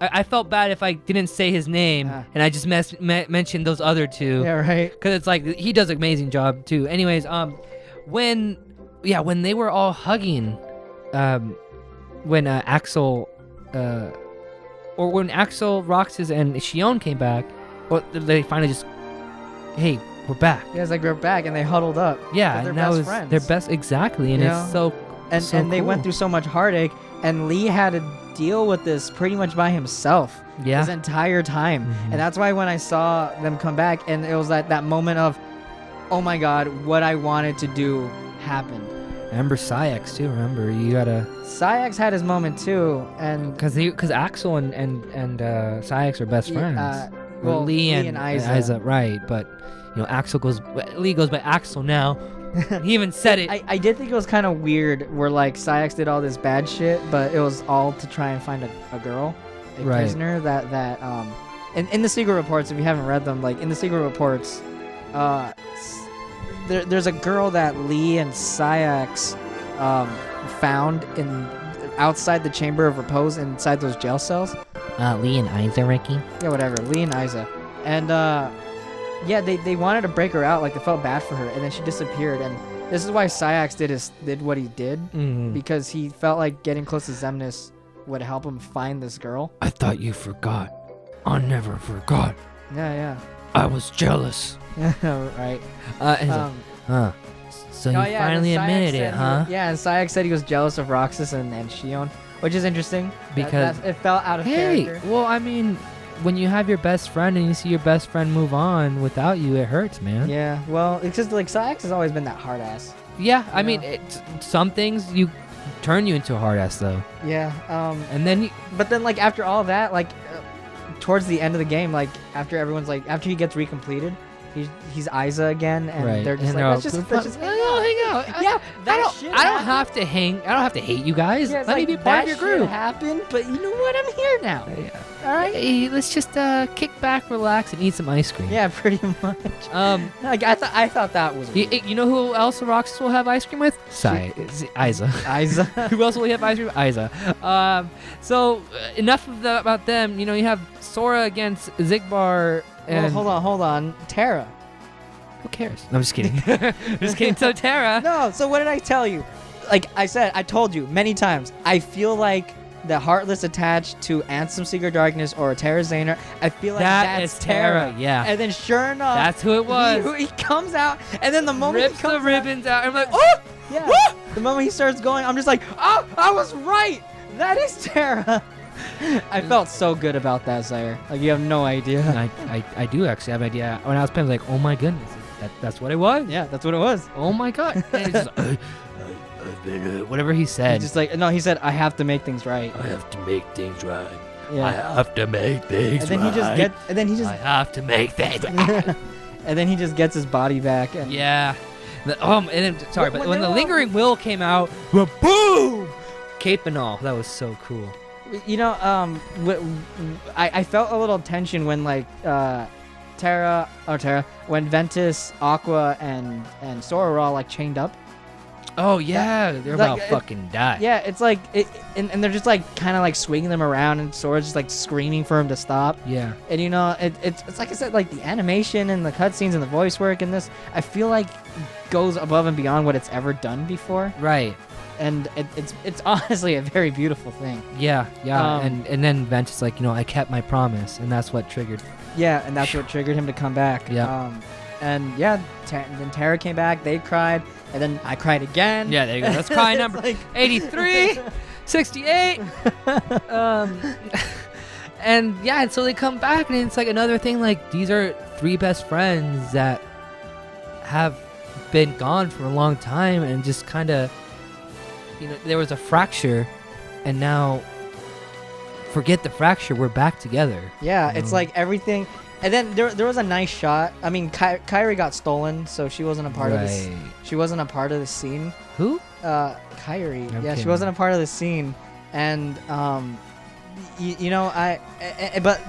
I felt bad if I didn't say his name and I just mentioned those other 2. Yeah, right. Because it's like he does an amazing job too. Anyways, when they were all hugging, when Axel, or when Axel, Roxas, and Shion came back, well, they finally just, hey, we're back. Yeah, it's like we're back, and they huddled up. Yeah, they're and that best was friends. their best, exactly, and Yeah. it's so. And they went through so much heartache, and Lee had to deal with this pretty much by himself his entire time. Mm-hmm. And that's why when I saw them come back, and it was that moment of, oh my god, what I wanted to do happened. Remember Sayax too. Remember, you gotta. Sayax had his moment too, and because Axel and Sayax are best friends. well, Lee and Isa. Right? But you know, Lee goes by Axel now. He even said it. I did think it was kind of weird where like Sayax did all this bad shit, but it was all to try and find a girl, a prisoner that in the secret reports, if you haven't read them, like in the secret reports, there's a girl that Lee and Sayax found outside the Chamber of Repose inside those jail cells. Lee and Isa, Ricky. Yeah, whatever. Lee and Isa. And yeah, they wanted to break her out, like they felt bad for her, and then she disappeared. And this is why Sayax did what he did, because he felt like getting close to Xemnas would help him find this girl. I thought you forgot. I never forgot. Yeah. I was jealous. Right. So you finally admitted it, huh? Yeah, and Sayax said he was jealous of Roxas and Shion, which is interesting because it felt out of character. Well, I mean, when you have your best friend and you see your best friend move on without you, it hurts, man. Yeah, well, it's just like Sayax has always been that hard ass. Yeah, I mean, some things you turn you into a hard ass though. Yeah. And then, but then like after all that, like towards the end of the game, like after everyone's like after he gets recompleted, he's Isa again, and they're just like let's just hang out. Yeah, I don't have to hate you guys. Yeah, Let me be part of your group. Happened, but you know what? I'm here now. Yeah. All right. Hey, let's just kick back, relax, and eat some ice cream. Yeah, pretty much. Like I thought that was. You know who else Roxas will have ice cream with? Isa. Isa. Who else will he have ice cream? Isa. So enough of about them. You know, you have Sora against Zigbar. And hold on. Terra. Who cares? No, I'm just kidding. I'm just kidding. So Terra. No, so what did I tell you? Like I told you many times, I feel like the Heartless attached to Ansem Secret Darkness or Terra Zayner, I feel like that's Terra. Yeah. And then sure enough, that's who it was. He comes out, and then the moment rips he comes the ribbons out, I'm like, oh! Yeah. The moment he starts going, I'm just like, oh, I was right! That is Terra! I felt so good about that, Zaire. Like, you have no idea. I do actually have an idea. When I was playing, I was like, oh my goodness, that's what it was. Yeah, that's what it was. Oh my god. And it's just, whatever he said. He's just like, no, he said, I have to make things right. I have to make things right. Yeah. I have to make things and then right. I have to make things right. And then he just gets his body back. And yeah. And then, sorry, but when the Lingering Will came out, boom! Cape and all. That was so cool. You know, I felt a little tension when like Terra, when Ventus, Aqua, and Sora were all like chained up. Oh yeah, they're about fucking die. Yeah, it's like and they're just like kind of like swinging them around, and Sora's just like screaming for him to stop. Yeah. And you know, it's like I said, like the animation and the cutscenes and the voice work in this, I feel like goes above and beyond what it's ever done before. Right. And it's honestly a very beautiful thing. Yeah. And then Ventus like, I kept my promise, and that's what triggered. Yeah, and that's what triggered him to come back. Yeah. And yeah, then Terra came back. They cried, and then I cried again. Yeah, there you go. That's cry number like 83, 68. And yeah, and so they come back, and it's like another thing. Like these are three best friends that have been gone for a long time, and just kind of. There was a fracture, and now forget the fracture. We're back together. Yeah, you it's know? like everything. And then there was a nice shot. I mean, Kyrie got stolen, so she wasn't a part of this. Right. She wasn't a part of the scene. Who? Kyrie. I'm Yeah, she kidding. wasn't a part of the scene. And you know, but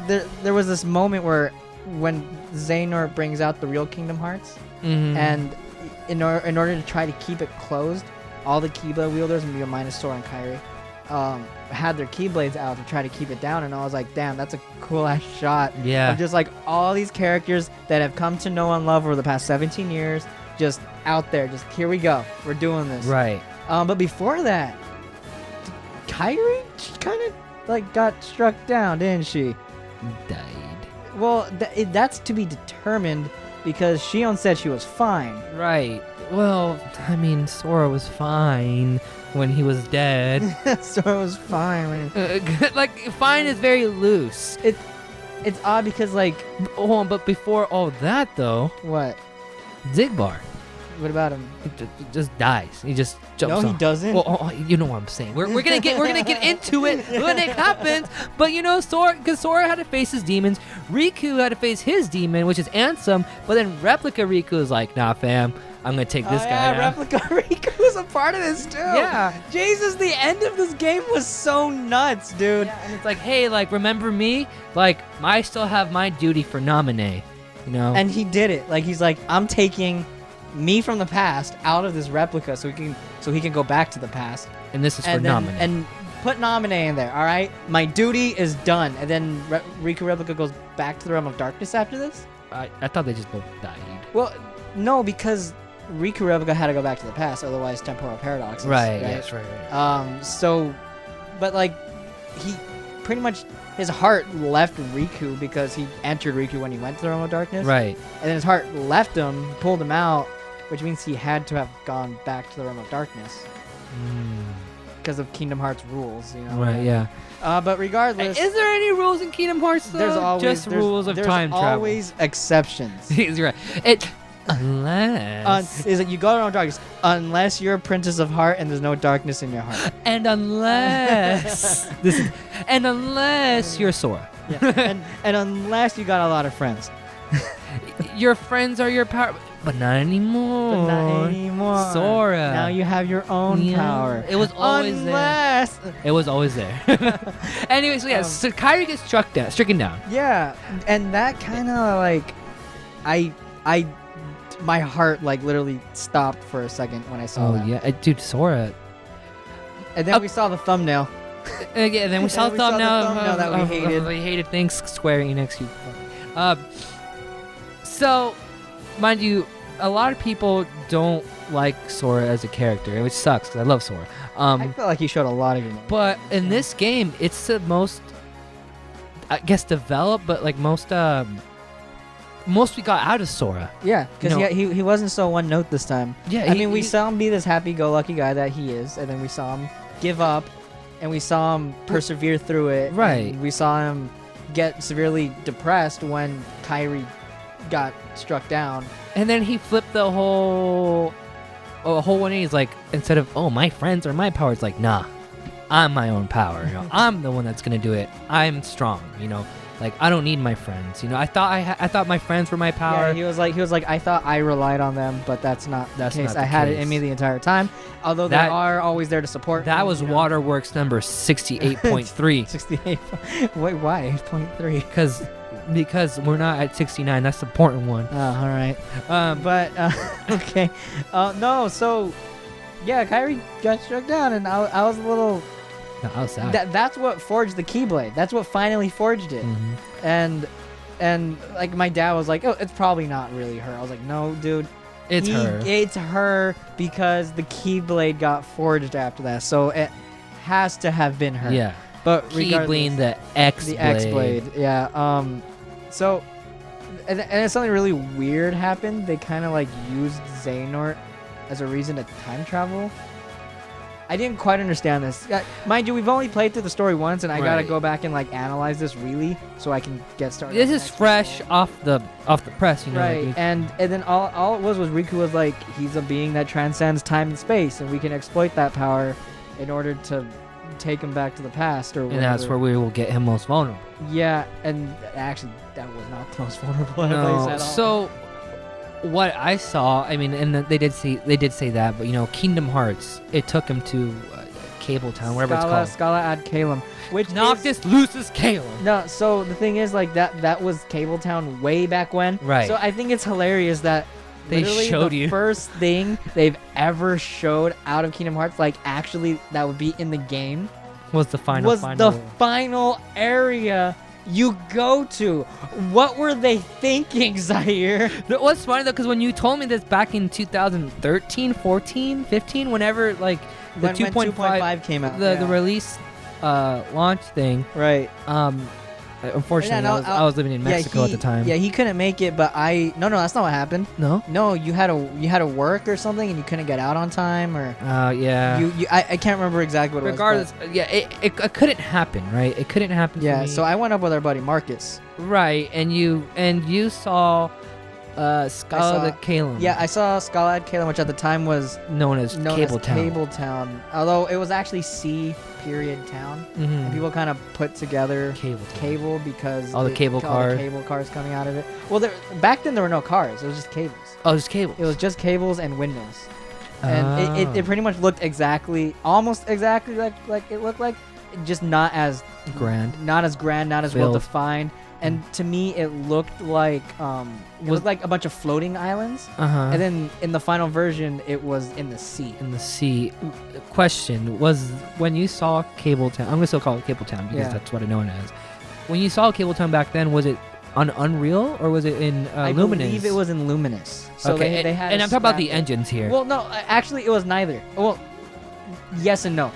there was this moment where when Xehanort brings out the real Kingdom Hearts, Mhm. and in order to try to keep it closed, all the Keyblade wielders, minus Sora and Kyrie, had their Keyblades out to try to keep it down, and I was like, damn, that's a cool ass shot. Yeah. Of just like all these characters that have come to know and love over the past 17 years, just out there, just here we go, we're doing this. Right. But before that, Kyrie, she kind of like got struck down, didn't she? Died. Well, that's to be determined because Shion said she was fine. Right. Well, I mean, Sora was fine when he was dead. Sora was fine. Like, fine is very loose. It's odd because like Hold on, but before all that, though, what? Zigbar What about him? just dies. He just jumps No, he off. doesn't. Well, you know what I'm saying. We're gonna get into it when it happens. But you know, because Sora had to face his demons, Riku had to face his demon, which is Ansem. But then Replica Riku is like, nah, fam, I'm gonna take this guy Yeah, out. Replica Riku was a part of this too. Yeah. Jesus, the end of this game was so nuts, dude. Yeah, and it's like, hey, like, remember me? Like, I still have my duty for Naminé, you know? And he did it. Like he's like, I'm taking me from the past out of this replica so he can go back to the past. And this is for And then, Naminé. and put Naminé in there. All right, my duty is done. And then Riku Replica goes back to the realm of darkness after this. I thought they just both died. Well, no, because Riku Replica had to go back to the past, otherwise temporal paradoxes. Right, yes, right. So, but like, he pretty much his heart left Riku because he entered Riku when he went to the realm of darkness. Right. And then his heart left him, pulled him out, which means he had to have gone back to the realm of darkness because of Kingdom Hearts rules, you know. Right, yeah. But regardless, Is there any rules in Kingdom Hearts, though? there's always just rules of there's time travel. always exceptions. He's right. Unless... Is that you go to the realm of darkness unless you're a princess of heart and there's no darkness in your heart. and unless... unless you're Sora. Yeah. and unless you got a lot of friends. Your friends are your power... But not anymore. But not anymore. Sora. Now you have your own Yeah. power. It was always Unless. It was always there. Anyway, so yeah, so Kyrie gets stricken down. Yeah, and that kind of like, my heart like literally stopped for a second when I saw that. Yeah, dude, Sora. And then we saw the thumbnail. And then we saw the thumbnail that we hated. We hated things Square Enix. So, mind you, a lot of people don't like Sora as a character, which sucks because I love Sora. I felt like he showed a lot of emotion. But in this game, it's the most, I guess, developed, but like most we got out of Sora. Yeah, because You know- he wasn't so one note this time. Yeah, I mean, we saw him be this happy-go-lucky guy that he is, and then we saw him give up, and we saw him persevere through it. Right. And we saw him get severely depressed when Kyrie got struck down. And then he flipped the whole 180. He's like, instead of, oh, my friends are my power, it's like, nah, I'm my own power. You know, I'm the one that's gonna do it. I'm strong. You know, like I don't need my friends. You know, I thought my friends were my power. Yeah, he was like, I thought I relied on them, but that's not the case. not I the had it case. in me the entire time. Although they That- are always there to support. That me, was you know. Waterworks number 68.3. 68. Wait, why 8.3? Because we're not at 69. That's the important one. Oh, all right. But Okay. No, so yeah, Kyrie got struck down, and I was a little. no, I was sad. That's what forged the Keyblade. That's what finally forged it. Mhm. And like my dad was like, oh, it's probably not really her. I was like, no, dude. It's her. It's her because the Keyblade got forged after that, so it has to have been her. Yeah. But Keyblade, the X-Blade. the X-Blade, yeah. So, and something really weird happened. They kind of like used Xehanort as a reason to time travel. I didn't quite understand this. Mind you, we've only played through the story once, and I gotta Right. go back and like analyze this really so I can get started. This on the is next fresh level. off the press, you know. Right, like, and then all it was Riku was like, he's a being that transcends time and space, and we can exploit that power in order to take him back to the past or whatever. And that's where we will get him most vulnerable. Yeah, and actually, that was not the most vulnerable place No, at all. so what I saw, I mean, and they did say that, but you know, Kingdom Hearts, it took him to Cable Town, whatever it's called. Scala ad Calum, which Noctis loses Calum. No, so the thing is, like, that was Cable Town way back when. Right. So I think it's hilarious that They literally showed the you. first thing they've ever showed out of Kingdom Hearts, like, actually that would be in the game, Was the final final area you go to. What were they thinking, Zaire? What's funny though, because when you told me this back in 2013, 14, 15, whenever like the When 2.5 came out. the release launch thing, Right. unfortunately, Yeah, no, I was living in Mexico at the time. Yeah, he couldn't make it, but no, that's not what happened. No. No, you had to work or something, and you couldn't get out on time, or Yeah. I can't remember exactly what Regardless, it was. yeah, it couldn't happen, right? It couldn't happen. Yeah, for me. so I went up with our buddy Marcus. Right, and you saw Scala the Calum. Yeah, I saw Scala ad Calum, which at the time was known as Cable Town. Cable Town, although it was actually C period town, and people kind of put together Cable Town. cable because All the cable cars coming out of it. Well, back then there were no cars; it was just cables. Oh, just cable. It was just cables and windmills, and it pretty much looked almost exactly like it looked like, just not as grand, not as well defined. And to me, it looked like a bunch of floating islands. And then in the final version, it was in the sea. In the sea. Question was, when you saw Cable Town, I'm gonna still call it Cable Town because that's what I know it as. When you saw Cable Town back then, was it on Unreal or was it in I Luminous? believe it was in Luminous. So okay, they had. and I'm talking about the engines here. Well, no, actually, it was neither. Well, yes and no.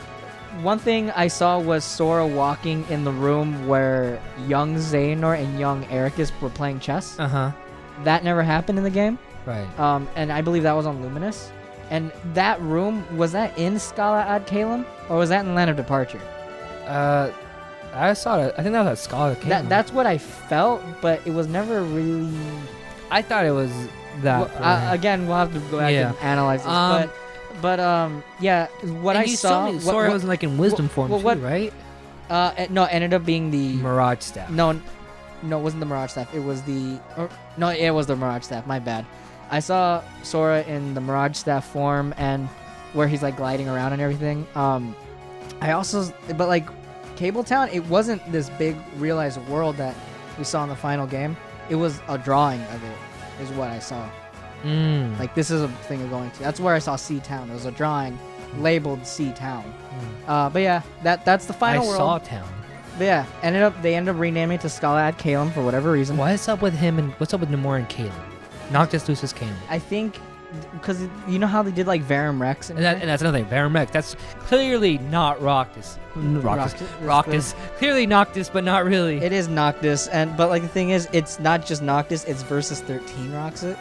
One thing I saw was Sora walking in the room where young Xehanort and young Ericus were playing chess. That never happened in the game. Right. And I believe that was on Luminous. And that room, was that in Scala ad Calum? Or was that in Land of Departure? I saw it. I think that was at Scala Calum. That's what I felt, but it was never really... I thought it was that. Well, again, we'll have to go back and analyze this. But yeah, what I saw... Sora was like in wisdom form too, right? No, it ended up being the... Mirage Staff. No, it wasn't the Mirage Staff. It was the... it was the Mirage Staff. My bad. I saw Sora in the Mirage Staff form, and where he's like gliding around and everything. I also... But like, Cable Town, it wasn't this big realized world that we saw in the final game. It was a drawing of it, is what I saw. Like, this is a thing of going to. That's where I saw Sea Town. There was a drawing labeled Sea Town. But yeah, that's the final world. I saw Town. But yeah, they ended up renaming it to Scala ad Calum for whatever reason. What's up with him and what's up with Namor and Caleb? Noctis loses Caleb. I think because you know how they did like Verum Rex and that's another thing. Verum Rex. That's clearly not Roctus. Roctus. Clearly Noctis, but not really. It is Noctis, but like the thing is, it's not just Noctis. It's versus 13 Roxas.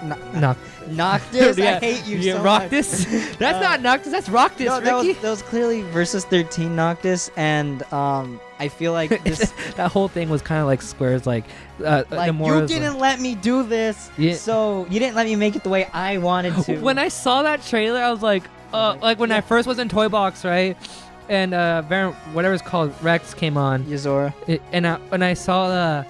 Noctis. Yeah. I hate you so Roctus? much. That's not Noctis. That's Roctus. No, Ricky. that was clearly versus 13 Noctis, and I feel like this that whole thing was kind of like Square's like you didn't let me do this, so you didn't let me make it the way I wanted to. When I saw that trailer, I was like, like when I first was in Toy Box, right? And whatever it's called, Rex came on. Yuzora. When I saw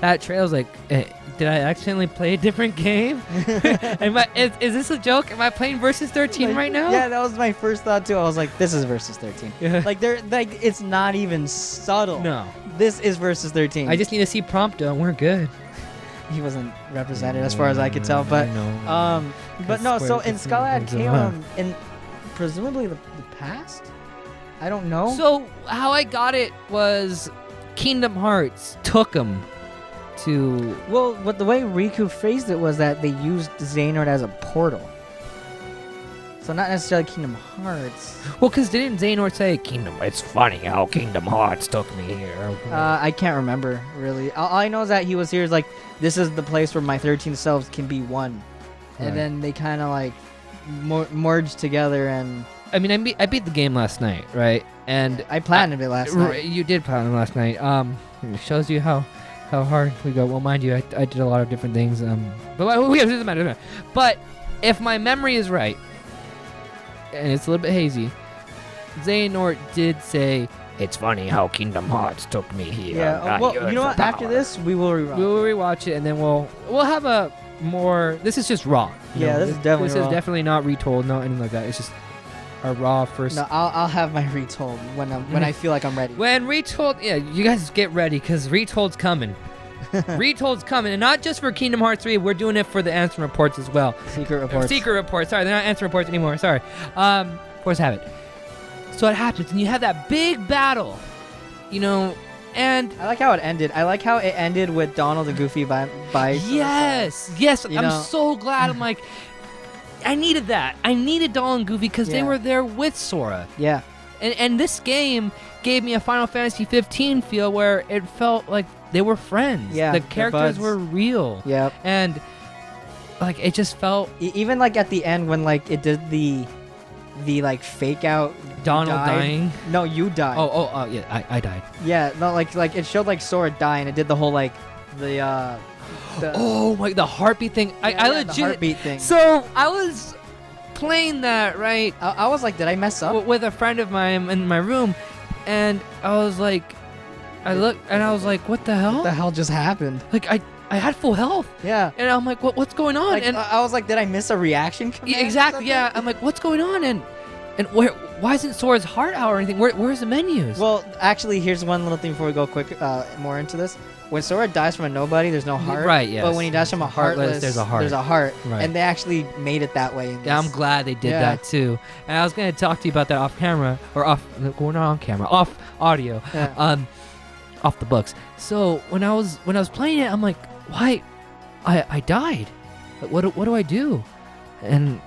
that trailer, I was like, did I accidentally play a different game? Is this a joke? Am I playing Versus 13 right now? Yeah, that was my first thought too. I was like, this is Versus 13. Yeah. Like it's not even subtle. No. This is Versus 13. I just need to see Prompto and we're good. He wasn't represented as far as I could tell, but but no. So in Scala ad Calum, in presumably the past, I don't know. So how I got it was Kingdom Hearts took him to... Well, what the way Riku phrased it was that they used Xehanort as a portal. So not necessarily Kingdom Hearts. Well, because didn't Xehanort say, it's funny how Kingdom Hearts took me here? I can't remember, really. All I know is that he was here is like, this is the place where my 13 selves can be one. Right. And then they kind of like merged together and... I mean, I beat the game last night, right? And I platinumed it last night. You did platinum last night. It shows you how hard we go. Well, mind you, I did a lot of different things. But it doesn't matter. But if my memory is right, and it's a little bit hazy, Xehanort did say, it's funny how Kingdom Hearts took me here. Yeah. Well, you know what? After this, we will rewatch. We'll rewatch it, and then we'll have a more. This is just raw. Yeah, this is definitely This raw. is definitely not retold, no anything like that. It's just a raw first. No, I'll have my retold when I feel like I'm ready. When retold, yeah, you guys get ready because retold's coming. Retold's coming, and not just for Kingdom Hearts 3. We're doing it for the Ansem reports as well. Secret reports. Secret reports. Sorry, they're not Ansem reports anymore. Sorry. Force Habit. So it happens, and you have that big battle, and I like how it ended. I like how it ended with Donald and Goofy by yes. I'm so glad. I'm like, I needed that. I needed Donald and Goofy because they were there with Sora. Yeah. And this game gave me a Final Fantasy 15 feel where it felt like they were friends. Yeah, the they're characters buds. were real. Yep. And like it just felt Even like at the end when like it did the like fake out Donald died. dying. No, you died. Oh yeah, I died. Yeah, no, like it showed like Sora die, and it did the whole like the Oh my, the heartbeat thing. I the legit heartbeat thing. So I was playing that right I was like, did I mess up? with a friend of mine in my room, and I was like, I looked and I was like, what the hell? What the hell just happened? Like I had full health, Yeah. and I'm like, what's going on? Like, and I was like, did I miss a reaction command yeah, or exactly, something? yeah. I'm like, what's going on? And why isn't Sora's heart out or anything? Where's the menus? Well, actually, here's one little thing before we go quick more into this. When Sora dies from a nobody, there's no heart. Right, yes. But when he dies from a heartless, there's a heart. There's a heart. Right. And they actually made it that way. Yeah, I'm glad they did that too. And I was gonna talk to you about that off camera or off. We're not on camera, off audio. Yeah. Off the books. So when I was playing it, I'm like, why? I died. Like, what do I do? And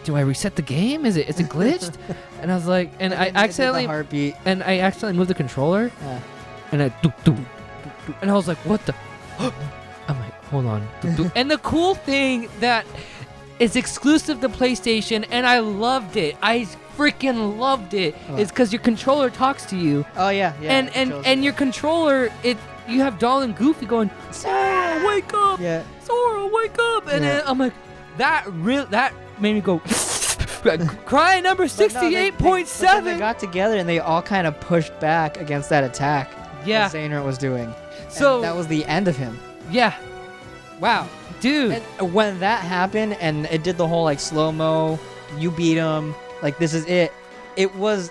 do I reset the game? Is it glitched? And I was like, and I accidentally heartbeat. and I accidentally moved the controller. Yeah. And and I was like, what the? I'm like, hold on. And the cool thing that is exclusive to PlayStation, and I loved it. I freaking loved it. Is because your controller talks to you. Oh yeah. And your controller, you have Donald and Goofy going, Sora, wake up! Yeah. Sora, wake up! And then I'm like, that made me go. Cry number 68.7. They got together and they all kind of pushed back against that attack. Yeah. That Xehanort was doing. So and that was the end of him. Yeah. Wow, dude. And when that happened and it did the whole like slow mo, you beat him, like this is it. It was,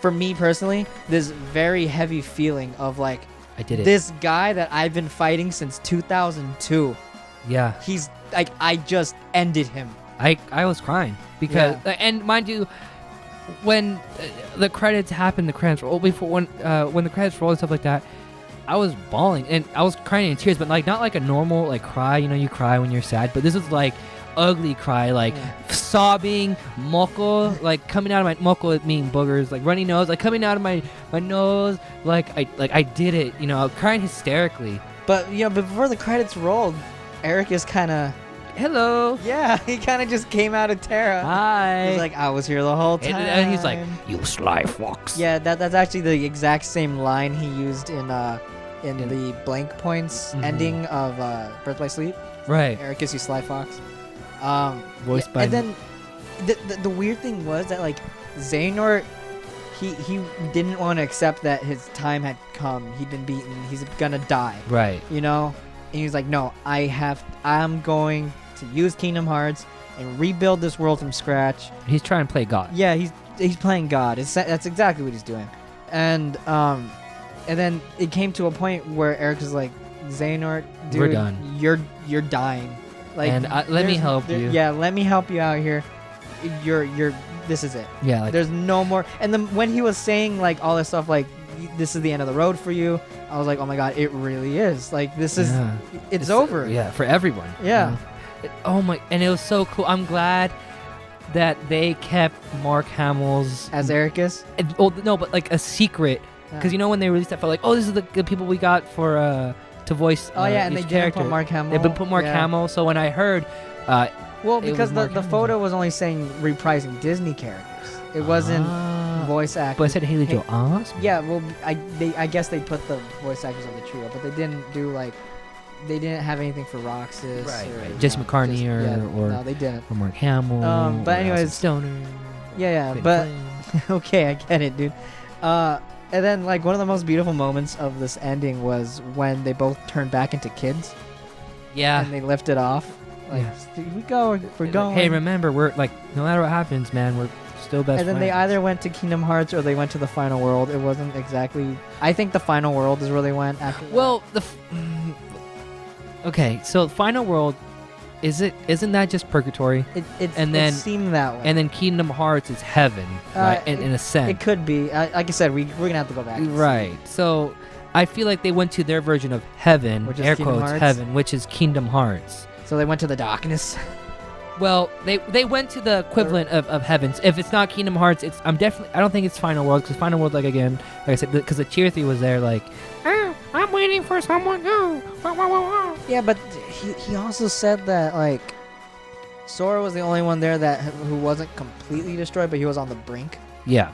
for me personally, this very heavy feeling of like, I did it. This guy that I've been fighting since 2002. Yeah. He's like, I just ended him. I was crying because, and mind you, when the credits happened, the credits roll before when the credits roll and stuff like that, I was bawling and I was crying in tears, but like not like a normal like cry. You cry when you're sad, but this is like ugly cry, like sobbing, moko, like coming out of my moko, meaning boogers, like runny nose, like coming out of my nose, like I did it. I was crying hysterically. But before the credits rolled, Eric is kind of. Hello. Yeah, he kind of just came out of Terra. Hi. He's like, I was here the whole time. And he's like, you sly fox. Yeah, that's actually the exact same line he used in the blank points ending of Birth by Sleep. Right. Eric is you sly fox. Voiced by. And then the weird thing was that like Xehanort, he didn't want to accept that his time had come. He'd been beaten. He's gonna die. Right. And he's like, no, I'm going to use Kingdom Hearts and rebuild this world from scratch. He's trying to play God. Yeah, he's playing God. That's exactly what he's doing. And then it came to a point where Eric was like, Xehanort, dude, we're done. You're dying. Like, and let me help you. Yeah, let me help you out here. This is it. Yeah, like there's no more. And then when he was saying like all this stuff, like this is the end of the road for you, I was like, oh my god, it really is. Like this is, it's over. Yeah, for everyone. Yeah. And it was so cool. I'm glad that they kept Mark Hamill's as Ericus. No, but like a secret, because when they released that, felt like, oh, this is the people we got for to voice. Oh yeah, and they didn't put Mark Hamill. They put Mark Hamill. So when I heard, well, because the photo was only saying reprising Disney characters. It wasn't voice actors. But I said Haley Joel Osment. Yeah, well, I guess they put the voice actors of the trio, but they didn't do like. They didn't have anything for Roxas. Right. Jesse McCartney or no, they didn't. Or Mark Hamill. But anyways, Stoner. Yeah, but okay, I get it, dude. And then like one of the most beautiful moments of this ending was when they both turned back into kids Yeah. and they lifted off. Like, Yeah. here we go, we're going. Hey, remember, we're like, no matter what happens, man, we're still best And then friends. they either went to Kingdom Hearts or they went to the final world. It wasn't exactly. I think the final world is where they went after. Well, okay, so Final World, isn't that just purgatory? it seemed that way. And then Kingdom Hearts is heaven, right? In a sense. It could be. Like I said, we're gonna have to go back. And Right. So I feel like they went to their version of heaven, Which is air Kingdom quotes, Hearts? heaven, which is Kingdom Hearts. See. So they went to the darkness. Well, they went to the equivalent of heavens. If it's not Kingdom Hearts, I don't think it's Final World, because Final World, like I said, because the Cheerthy was there, like, oh, I'm waiting for someone new. Wah, wah, wah, wah. Yeah, but he also said that like Sora was the only one there who wasn't completely destroyed, but he was on the brink, Yeah,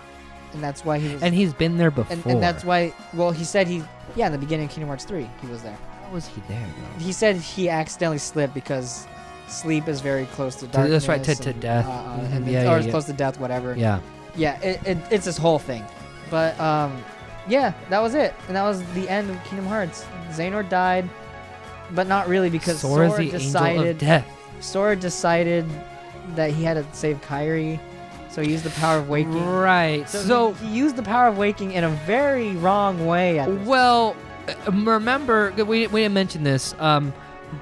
and that's why he was. and he's been there before. and that's why. Well, he said in the beginning of Kingdom Hearts 3, he was there. How was he there, though? He said he accidentally slipped because sleep is very close to darkness. That's right, to death. And Yeah, or it's close to death, whatever. Yeah. Yeah, it's this whole thing. But yeah, that was it, and that was the end of Kingdom Hearts. Xehanort died, but not really, because Sora's Sora the angel decided. of death. Sora decided that he had to save Kairi, so he used the power of waking. Right. So he used the power of waking in a very wrong way. well, remember, we didn't mention this.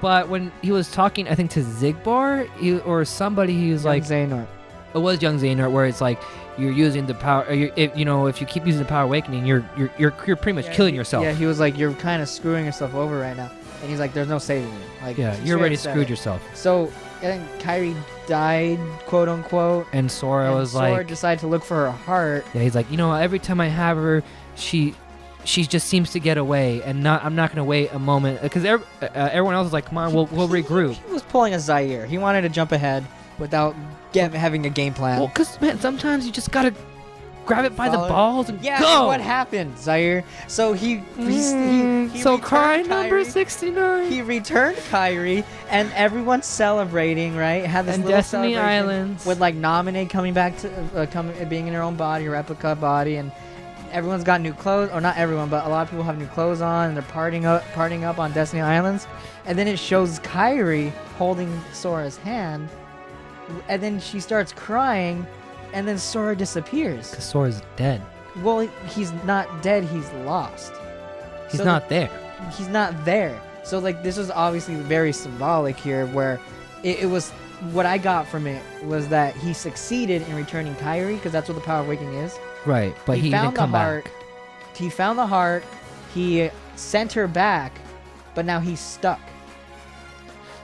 But when he was talking, I think to Zigbar or somebody, he was like, Xehanort. it was young Xehanort, where it's like you're using the power. If you keep using the power awakening, you're pretty much killing yourself. Yeah, he was like, you're kind of screwing yourself over right now, and he's like, there's no saving you. Like, Yeah, he you're already straight up screwed said it. yourself. So, and then Kairi died, quote unquote. And Sora was Sora like, decided to look for her heart. yeah, he's like, every time I have her, she just seems to get away, and I'm not gonna wait a moment, because everyone else is like, come on, we'll regroup. He was pulling a Zaire. He wanted to jump ahead without having a game plan. Well, because man, sometimes you just gotta grab it by the balls and Yeah, go. and what happened, Zaire? So he so returned cry number Kairi. 69. He returned Kairi, and everyone's celebrating, right? Had this And little Destiny celebration Islands. with like Nominate coming back to being in her own body, a replica body, and everyone's got new clothes, or not everyone, but a lot of people have new clothes on, and they're partying up on Destiny Islands. And then it shows Kairi holding Sora's hand, and then she starts crying, and then Sora disappears. Because Sora's dead. Well, he's not dead, he's lost. He's So not there. He's not there. So like this was obviously very symbolic here, where it was, what I got from it was that he succeeded in returning Kairi, because that's what the power of waking is. Right, but he didn't found come the heart. back. He found the heart. He sent her back, but now he's stuck.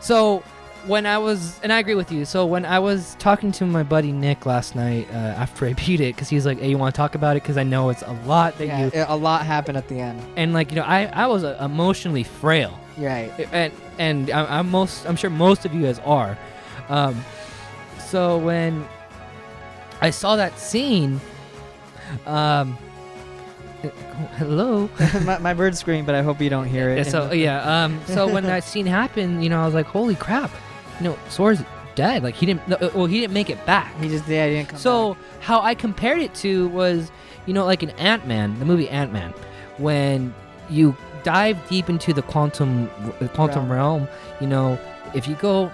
So when I was, and I agree with you. So when I was talking to my buddy Nick last night after I beat it, because he's like, "Hey, you want to talk about it?" Because I know it's a lot that you. A lot happened at the end. And like I was emotionally frail. Right. And I'm sure most of you guys are. So when I saw that scene, hello. my bird's screaming, but I hope you don't hear it. So yeah. So when that scene happened, I was like, holy crap, Sora's dead. Like he didn't make it back. He didn't come So back. how I compared it to was, like in Ant-Man, the movie Ant-Man, when you dive deep into the quantum realm, if you go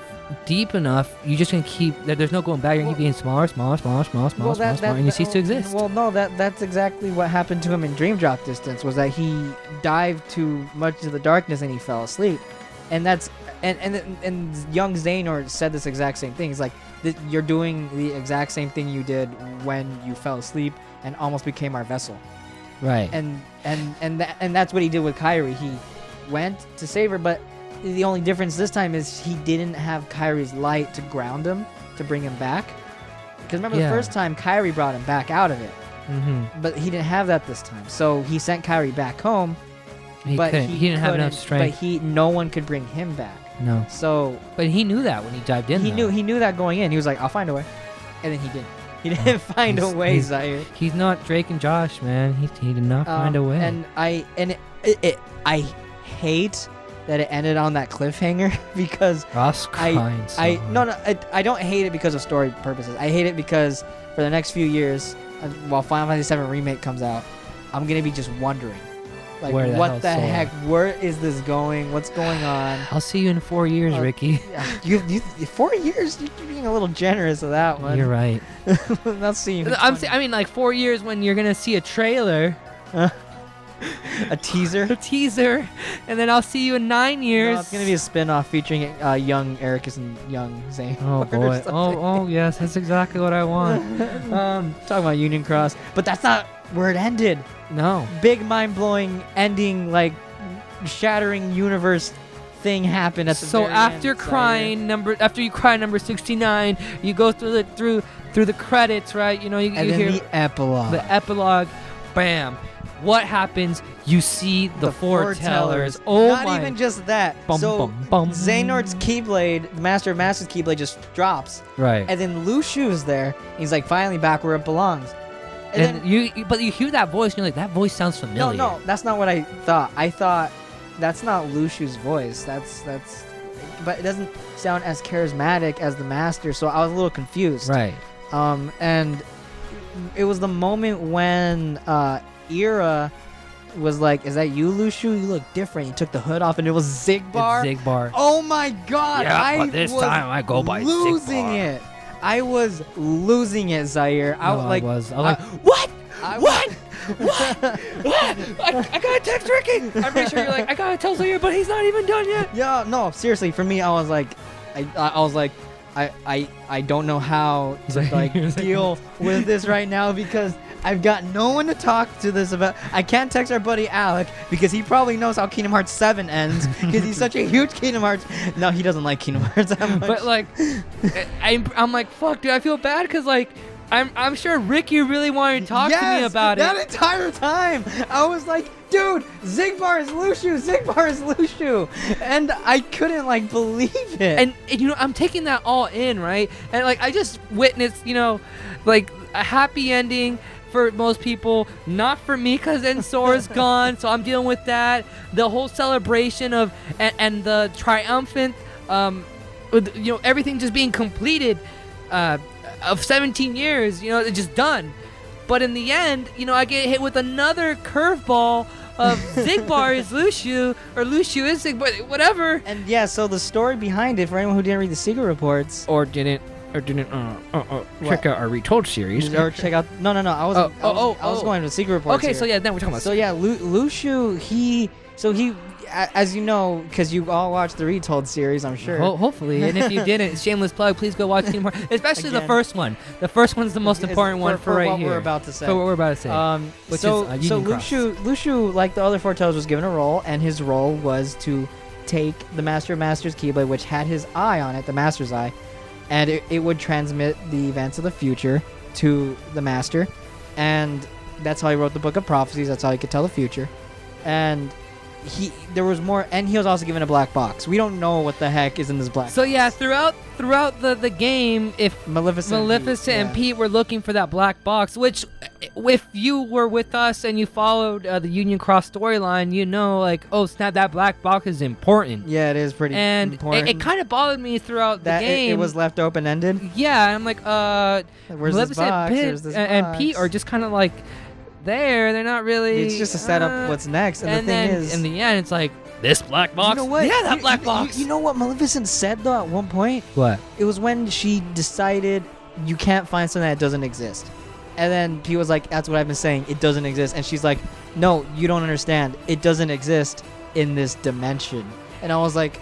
deep enough, you're just gonna keep. There's no going back. You're gonna keep getting smaller, and you cease to exist. Well, no, that's exactly what happened to him in Dream Drop Distance. Was that he dived too much into the darkness and he fell asleep, and that's and young Xehanort said this exact same thing. He's like, you're doing the exact same thing you did when you fell asleep and almost became our vessel. Right. And that's what he did with Kairi. He went to save her, but the only difference this time is he didn't have Kairi's light to ground him, to bring him back. Because remember the first time, Kairi brought him back out of it. Mm-hmm. But he didn't have that this time. So he sent Kairi back home. He didn't have enough strength. But no one could bring him back. No. So. But he knew that when he dived in. He knew that going in. He was like, I'll find a way. And then he didn't. He didn't find a way, Zaire. He's not Drake and Josh, man. He did not find a way. And I hate that it ended on that cliffhanger because I don't hate it because of story purposes. I hate it because for the next few years, while Final Fantasy VII Remake comes out, I'm gonna be just wondering, like, Where the what the hell's Sora? heck? Where is this going? What's going on? I'll see you in 4 years, Ricky. You 4 years? You're being a little generous of that one. You're right. I'll see you. in I 20. mean, like 4 years when you're gonna see a trailer, A teaser. a teaser, and then I'll see you in 9 years. No, it's gonna be a spin-off featuring young Ericus and young Zane. Oh or boy. something. Oh yes, that's exactly what I want. Talking about Union Cross, but that's not where it ended. No. Big mind-blowing ending, like shattering universe thing happened at the So very after end, crying after you cry number 69, you go through the credits, right? You know, you and then hear the epilogue. the epilogue. Bam. What happens? You see the foretellers. Oh Not my. even just that. Bum, so bum, bum. Xehanort's Keyblade, the Master of Masters Keyblade, just drops, Right. and then Lushu's there. He's like finally back where it belongs. And but you hear that voice, and you're like, that voice sounds familiar. No, that's not what I thought. I thought that's not Lushu's voice. That's, but it doesn't sound as charismatic as the Master. So I was a little confused. Right. And it was the moment when Ira was like, "Is that you, Lushu? You look different." He took the hood off, and it was Zigbar. It's Zigbar. Oh my God! Yeah, but this was time I go by losing Zigbar. it. I was losing it, Zaire. I was like, what? I What? What? I gotta text Ricky. I'm pretty sure you're like, I gotta tell Zaire, but he's not even done yet. Yeah, no, seriously. For me, I was like, I don't know how to like deal with this right now because I've got no one to talk to this about. I can't text our buddy Alec because he probably knows how Kingdom Hearts 7 ends because he's such a huge Kingdom Hearts. No, he doesn't like Kingdom Hearts that much. But like, I'm like, fuck, dude. I feel bad because like, I'm sure Ricky really wanted to talk to me about that it. entire time. I was like, dude, Zigbar is Lushu. Zigbar is Lushu. And I couldn't like believe it. And you know, I'm taking that all in, right? And like, I just witnessed, you know, like a happy ending for most people, not for me, because then Sora's gone, so I'm dealing with that. The whole celebration of and the triumphant, with, you know, everything just being completed, of 17 years, you know, it's just done. But in the end, you know, I get hit with another curveball of Zigbar is Lushu, or Lushu is Zigbar, whatever. And yeah, so the story behind it, for anyone who didn't read the secret reports, Or didn't check out our Retold series. or check out. No. I was going to the secret reports. Okay, here. so yeah, then we're talking about. So yeah, Lushu, he, as you know, because you all watched the Retold series, I'm sure. Hopefully, and if you didn't, shameless plug, please go watch Kingdom Hearts, especially the Again. first one. The first one's the most It's important one for right what here. we're about to say. For what we're about to say. Which so is Union Cross. Lushu, like the other foretellers, was given a role, and his role was to take the Master of Masters Keyblade, which had his eye on it, the Master's eye, and it would transmit the events of the future to the Master, and that's how he wrote the Book of Prophecies. That's how he could tell the future, and there was more, and he was also given a black box. We don't know what the heck is in this black So box. yeah, throughout the game, if Maleficent and Pete were looking for that black box, which if you were with us and you followed the Union Cross storyline, you know, like, oh snap, that black box is important. Yeah, it is pretty And important. it kind of bothered me throughout that the game. it was left open-ended. Yeah, and I'm like, Where's this Maleficent, box? Pit, Where's this and box? Pete are just kind of like there. They're not really. It's just to set up what's next. And the thing then is, in the end, it's like this black box. you know what? Yeah, that black box. You know what Maleficent said though at one point? What? It was when she decided you can't find something that doesn't exist. And then Pete was like, that's what I've been saying. It doesn't exist. And she's like, no, you don't understand. It doesn't exist in this dimension. And I was like,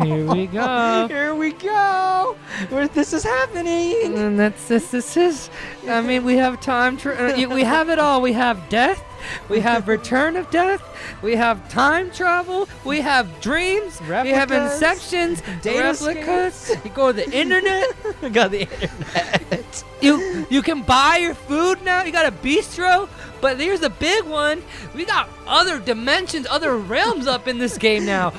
Here we go. Here we go. Where this is happening. And this is. I mean, we have time. We have it all. We have death. We have return of death. We have time travel. We have dreams. We have Replicas, inceptions. data Replicas. scans. You go to the internet. Got the internet. You can buy your food now. You got a bistro. But here's the big one. We got other dimensions, other realms up in this game now.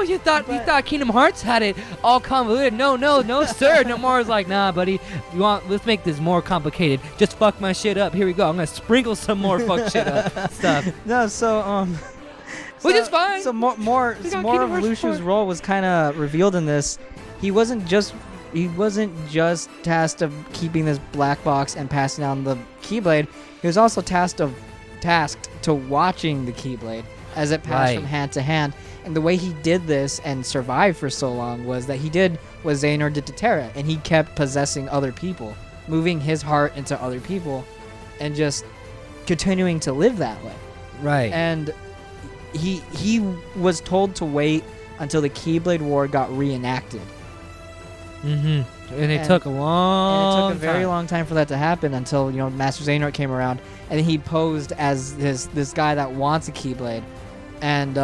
You thought Kingdom Hearts had it all convoluted. No, sir. No more is like, nah, buddy. Let's make this more complicated. Just fuck my shit up. Here we go. I'm gonna sprinkle some more fuck shit up stuff. No, so Which is fine. So more We got of Kingdom Hearts Lushu's 4. role was kind of revealed in this. He wasn't just just tasked of keeping this black box and passing down the Keyblade. He was also tasked to watching the Keyblade as it passed from hand to hand. And the way he did this and survived for so long was that he did what Xehanort did to Terra, and he kept possessing other people, moving his heart into other people, and just continuing to live that way. Right. And he was told to wait until the Keyblade War got reenacted. Mm-hmm. And it took a long And it took a very long time for that to happen until, Master Xehanort came around, and he posed as this guy that wants a Keyblade. And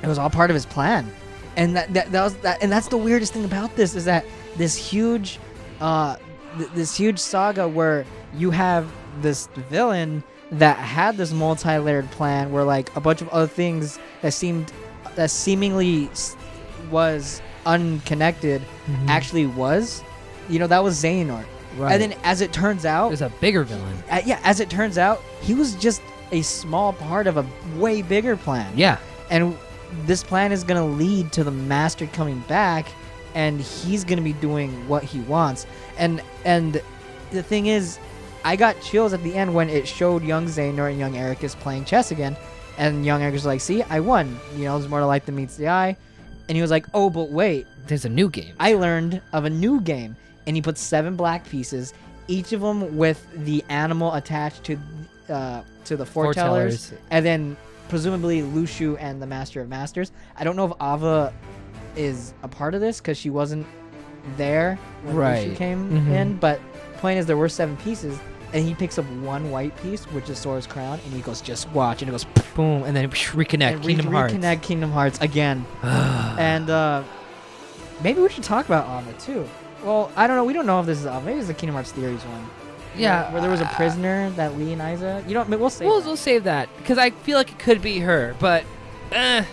it was all part of his plan. And that's the weirdest thing about this, is that this huge saga where you have this villain that had this multi-layered plan where like a bunch of other things that seemingly was unconnected actually was, that was Xehanort. Right. And then as it turns out, there's a bigger villain. As it turns out, he was just a small part of a way bigger plan. Yeah. And this plan is going to lead to the master coming back, and he's going to be doing what he wants. And the thing is, I got chills at the end when it showed young Xehanort and young Ericus playing chess again. And young Ericus was like, see, I won. There's more to life than meets the eye. And he was like, oh, but wait. There's a new game. I learned of a new game. And he put 7 black pieces, each of them with the animal attached to the foretellers. And then presumably Lushu and the Master of Masters. I don't know if Ava is a part of this because she wasn't there when Lushu came in. But point is, there were 7 pieces. And he picks up 1 white piece, which is Sora's crown, and he goes, just watch. And it goes, boom, and then reconnect Reconnect Kingdom Hearts again. And maybe we should talk about Ava, too. Well, I don't know. We don't know if this is Ava. Maybe it's the Kingdom Hearts Theories one. Yeah. Where there was a prisoner that Lee and Isa... we'll save that. We'll save that, because I feel like it could be her, but... yeah,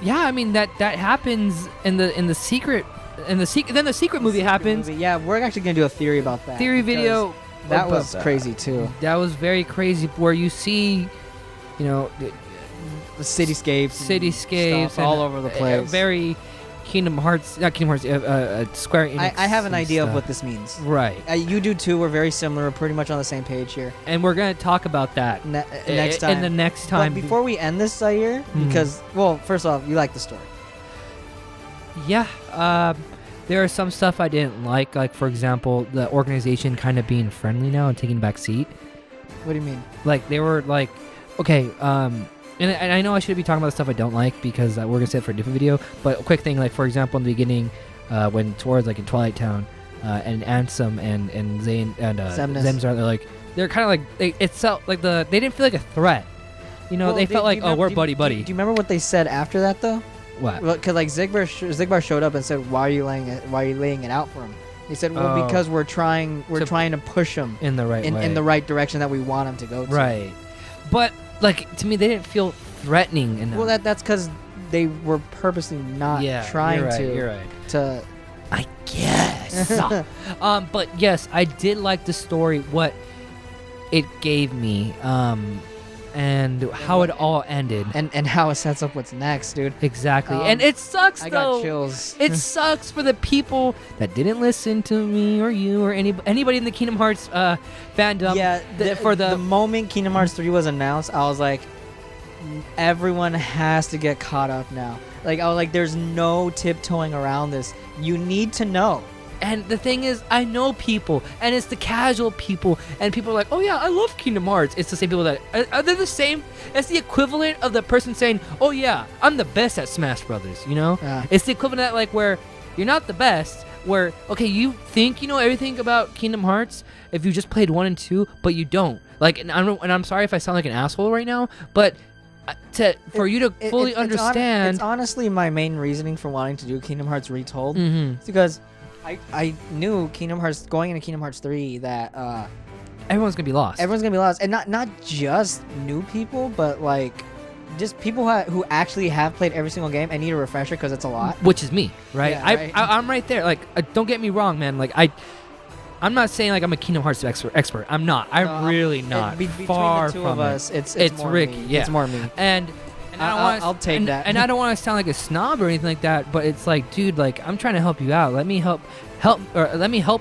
I mean, that happens in the secret... then the secret movie happens. Yeah, we're actually gonna do a theory about that. Theory video. That was crazy too. That was very crazy. Where you see, the cityscapes, stuff all over the place. Very Kingdom Hearts, not Kingdom Hearts. Square Enix. I have an idea of what this means. Right. You do too. We're very similar. We're pretty much on the same page here. And we're gonna talk about that next time. In the next time. But before we end this, Zaire, because first off, you like the story. Yeah. There are some stuff I didn't like for example, the organization kind of being friendly now and taking back seat. What do you mean? Like they were like, okay, and I know I should be talking about the stuff I don't like because we're gonna save it for a different video. But a quick thing, like for example, in the beginning, when Tora's like in Twilight Town, and Ansem and Zane and Zems are they're kind of like it felt like they didn't feel like a threat. They felt like, oh, we're buddy. Do you remember what they said after that though? What? Well, because like Zigbar showed up and said, "Why are you laying it out for him?" He said, "Well, because we're trying to push him in the right way. In the right direction that we want him to go to." Right. But like to me, they didn't feel threatening enough. Well, that's because they were purposely not trying to. You're right. To. I guess. But yes, I did like the story. What it gave me. And how it all ended. And how it sets up what's next, dude. Exactly. And it sucks, though. I got chills. It sucks for the people that didn't listen to me or you or anybody in the Kingdom Hearts fandom. Yeah, the moment Kingdom Hearts 3 was announced, I was like, everyone has to get caught up now. Like, I was like, there's no tiptoeing around this. You need to know. And the thing is, I know people, and it's the casual people, and people are like, oh yeah, I love Kingdom Hearts. It's the same people that, are they the same? It's the equivalent of the person saying, oh yeah, I'm the best at Smash Brothers, Yeah. It's the equivalent of like where you're not the best, where, okay, you think you know everything about Kingdom Hearts if you just played 1 and 2, but you don't. Like, and I'm sorry if I sound like an asshole right now, but for you to fully understand. It's honestly my main reasoning for wanting to do Kingdom Hearts Retold. Mm-hmm. It's because I knew Kingdom Hearts going into Kingdom Hearts 3 that everyone's gonna be lost. Everyone's gonna be lost, and not just new people, but like just people who actually have played every single game and need a refresher because it's a lot. Which is me, right? Yeah, right? I'm right there. Like, don't get me wrong, man. Like I'm not saying like I'm a Kingdom Hearts expert. I'm not. I'm really not. Between Far the two from of us, it's it's more Ricky. me. Yeah, it's more me. And I'll take that. And I don't want to sound like a snob or anything like that, but it's like, dude, like I'm trying to help you out. Let me help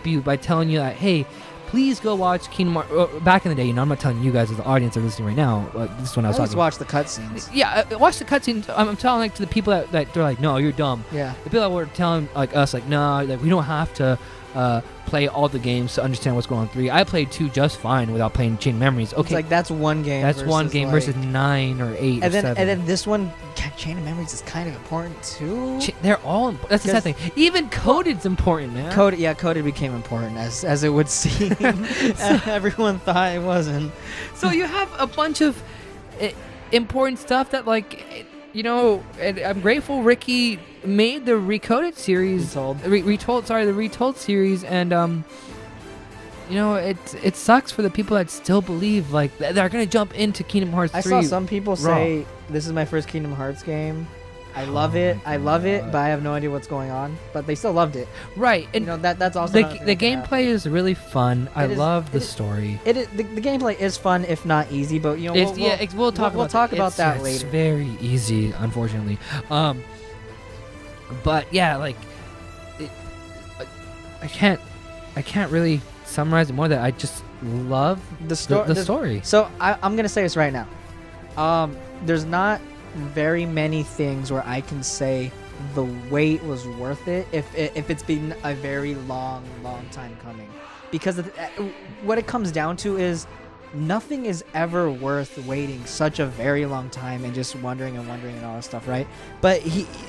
you by telling you that, hey, please go watch Kingdom Hearts. Back in the day, you know, I'm not telling you guys as the audience are listening right now. This is when I was Always talking. watch the cutscenes. Yeah, watch the cutscenes. I'm telling like to the people that they're like, no, you're dumb. Yeah. The people that were telling like us, like, no, like we don't have to play all the games to understand what's going on. 3. I played 2 just fine without playing Chain Memories. Okay, It's like that's one game. that's one game like, versus 9 or 8 And or then 7. and then this one, Chain of Memories is kind of important too. They're all. That's the sad thing. Even coded's important, man. Coded became important as it would seem. Everyone thought it wasn't. So you have a bunch of important stuff that, like, you know, and I'm grateful Ricky made the Recoded series. The Retold series, and you know, it sucks for the people that still believe like they're gonna jump into Kingdom Hearts 3. I saw some people say this is my first Kingdom Hearts game. I love it. I love it, but I have no idea what's going on. But they still loved it. Right, and you know that's also the gameplay is really fun. I love the story. The gameplay is fun, if not easy. But you know, we'll talk about that later. It's very easy, unfortunately. But yeah, like I can't really summarize it more. That I just love the story. So I'm gonna say this right now. There's not very many things where I can say the wait was worth it if it's been a very long time coming, because what it comes down to is nothing is ever worth waiting such a very long time and just wondering and all that stuff, right? But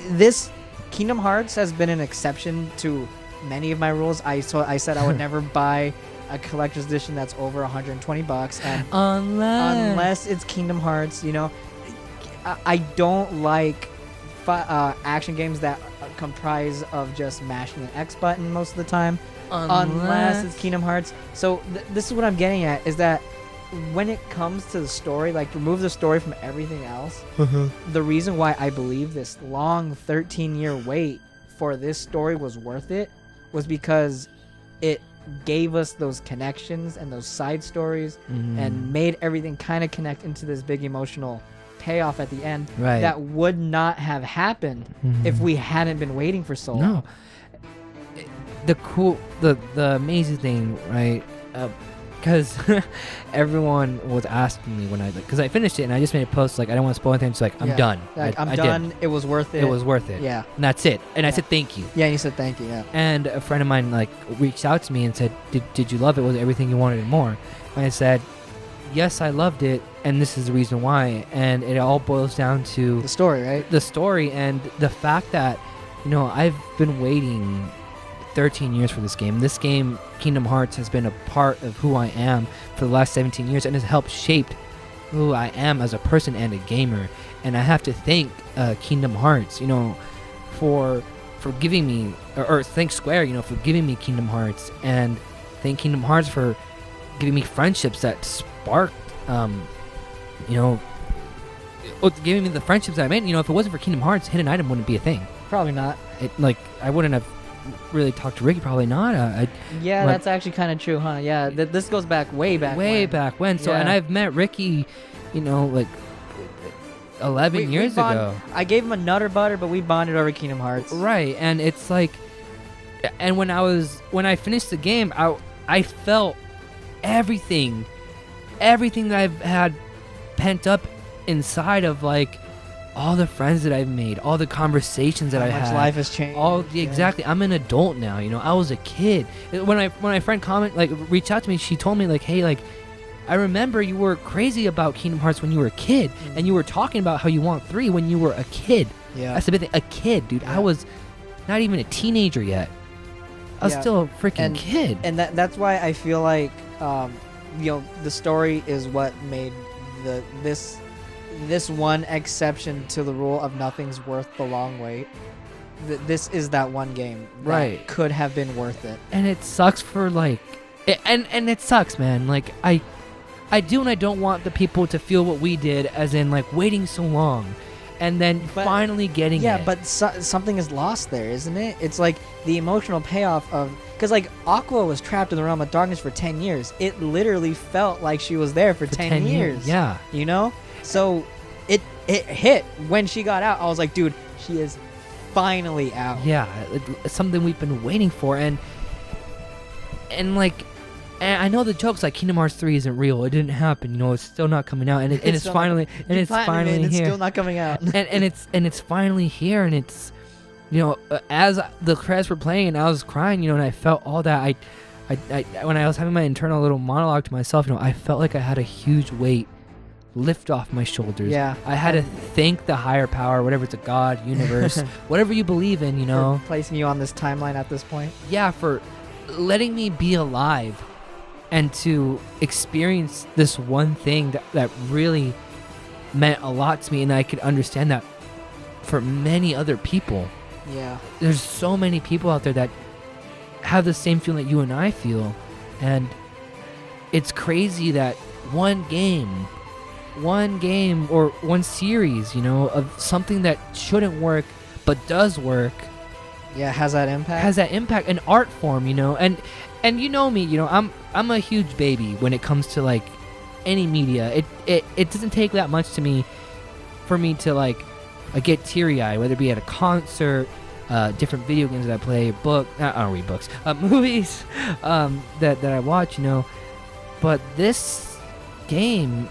this Kingdom Hearts has been an exception to many of my rules. I said I would never buy a collector's edition that's over $120, and unless it's Kingdom Hearts, you know. I don't like action games that comprise of just mashing an X button most of the time, unless it's Kingdom Hearts. So this is what I'm getting at, is that when it comes to the story, like remove the story from everything else, the reason why I believe this long 13-year wait for this story was worth it was because it gave us those connections and those side stories and made everything kind of connect into this big emotional payoff at the end that would not have happened if we hadn't been waiting for so long. The amazing thing, right? Because everyone was asking me when because I finished it and I just made a post like I don't want to spoil anything. It's like I'm done. Like, I'm done. It was worth it. It was worth it. Yeah, and that's it. And I said thank you. Yeah, and you said thank you. Yeah. And a friend of mine like reached out to me and said, "Did you love it? Was it everything you wanted and more?" And I said, yes, I loved it, and this is the reason why. And it all boils down to the story, right? The story and the fact that, you know, I've been waiting 13 years for this game. This game, Kingdom Hearts, has been a part of who I am for the last 17 years and has helped shape who I am as a person and a gamer. And I have to thank Kingdom Hearts, you know, for giving me, or thank Square, you know, for giving me Kingdom Hearts, and thank Kingdom Hearts for giving me friendships that sparked, you know, giving me the friendships that I made. You know, if it wasn't for Kingdom Hearts, Hidden Item wouldn't be a thing. Probably not. I wouldn't have really talked to Ricky. Probably not. That's actually kind of true, huh? Yeah, this goes back way back when. So, and I've met Ricky, you know, like 11 years ago. I gave him a Nutter Butter, but we bonded over Kingdom Hearts. Right, and it's like, and when I finished the game, I felt everything that I've had pent up inside of, like, all the friends that I've made, all the conversations that I had. How much life has changed. Exactly. I'm an adult now, you know. I was a kid. When my friend reached out to me, she told me, like, hey, like, I remember you were crazy about Kingdom Hearts when you were a kid, and you were talking about how you want 3 when you were a kid. Yeah. That's the big thing. A kid, dude. Yeah. I was not even a teenager yet. I was still a freaking kid. And that's why I feel like, you know, the story is what made this one exception to the rule of nothing's worth the long wait. This is that one game that could have been worth it. And it sucks for, like, and it sucks, man. Like, I do and I don't want the people to feel what we did, as in, like, waiting so long and then finally getting it. Yeah, but something is lost there, isn't it? It's like the emotional payoff of, because, like, Aqua was trapped in the realm of darkness for 10 years. It literally felt like she was there for 10 years. Yeah. You know? So it hit when she got out. I was like, dude, she is finally out. Yeah, it's something we've been waiting for, and like, and I know the joke's like Kingdom Hearts 3 isn't real. It didn't happen. You know, it's still not coming out, and it's finally it's finally it's here. still not coming out. and it's finally here, and it's, you know, as the credits were playing, I was crying, you know, and I felt all that. I when I was having my internal little monologue to myself, you know, I felt like I had a huge weight lift off my shoulders. Yeah. I had to thank the higher power, whatever it's a god, universe, whatever you believe in, you know. For placing you on this timeline at this point. Yeah, for letting me be alive and to experience this one thing that really meant a lot to me, and I could understand that for many other people. Yeah. There's so many people out there that have the same feeling that you and I feel, and it's crazy that one game or one series, you know, of something that shouldn't work but does work, has that impact. An art form, you know. And you know me, you know, I'm a huge baby when it comes to like any media. It doesn't take that much for me to like get teary-eyed, whether it be at a concert, different video games that I play, I don't read books, movies that I watch, you know. But this game,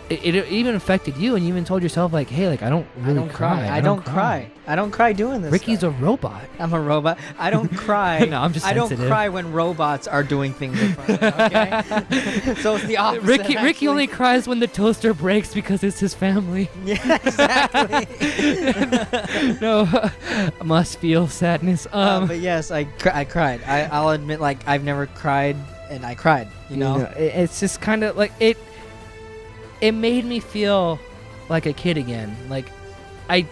it even affected you, and you even told yourself like, hey, like I don't cry. I don't cry doing this. Ricky's stuff. a robot. I'm a robot. I don't cry. No, I'm just I sensitive. don't cry when robots are doing things in front of me, okay? So it's the opposite. Ricky actually. only cries when the toaster breaks because it's his family. Yeah, exactly. No, must feel sadness. But yes, I cried. I'll admit, like, I've never cried, and I cried, you know? It's just kind of like it made me feel like a kid again. Like I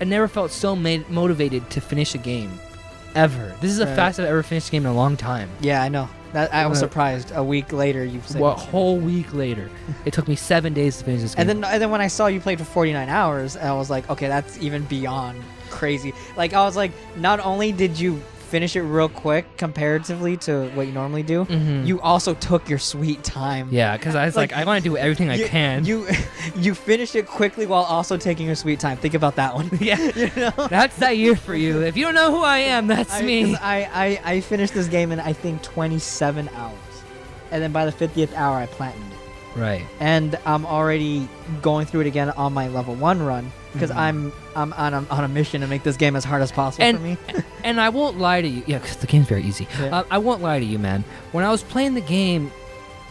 never felt so motivated to finish a game ever. This is the fastest I've ever finished a game in a long time. Yeah, I know. I was surprised. A week later, you said. Well, a whole week later. It took me 7 days to finish this game. And then when I saw you played for 49 hours, I was like, okay, that's even beyond crazy. Like, I was like, not only did you finish it real quick comparatively to what you normally do, you also took your sweet time. Yeah, because I was like I want to do everything I can. You finished it quickly while also taking your sweet time. Think about that one. Yeah, you know? That's that year for you. If you don't know who I am, that's me. I finished this game in I think 27 hours, and then by the 50th hour I platinumed it. Right. And I'm already going through it again on my level 1 run because I'm on a mission to make this game as hard as possible for me. And I won't lie to you. Yeah, because the game's very easy. Yeah. I won't lie to you, man. When I was playing the game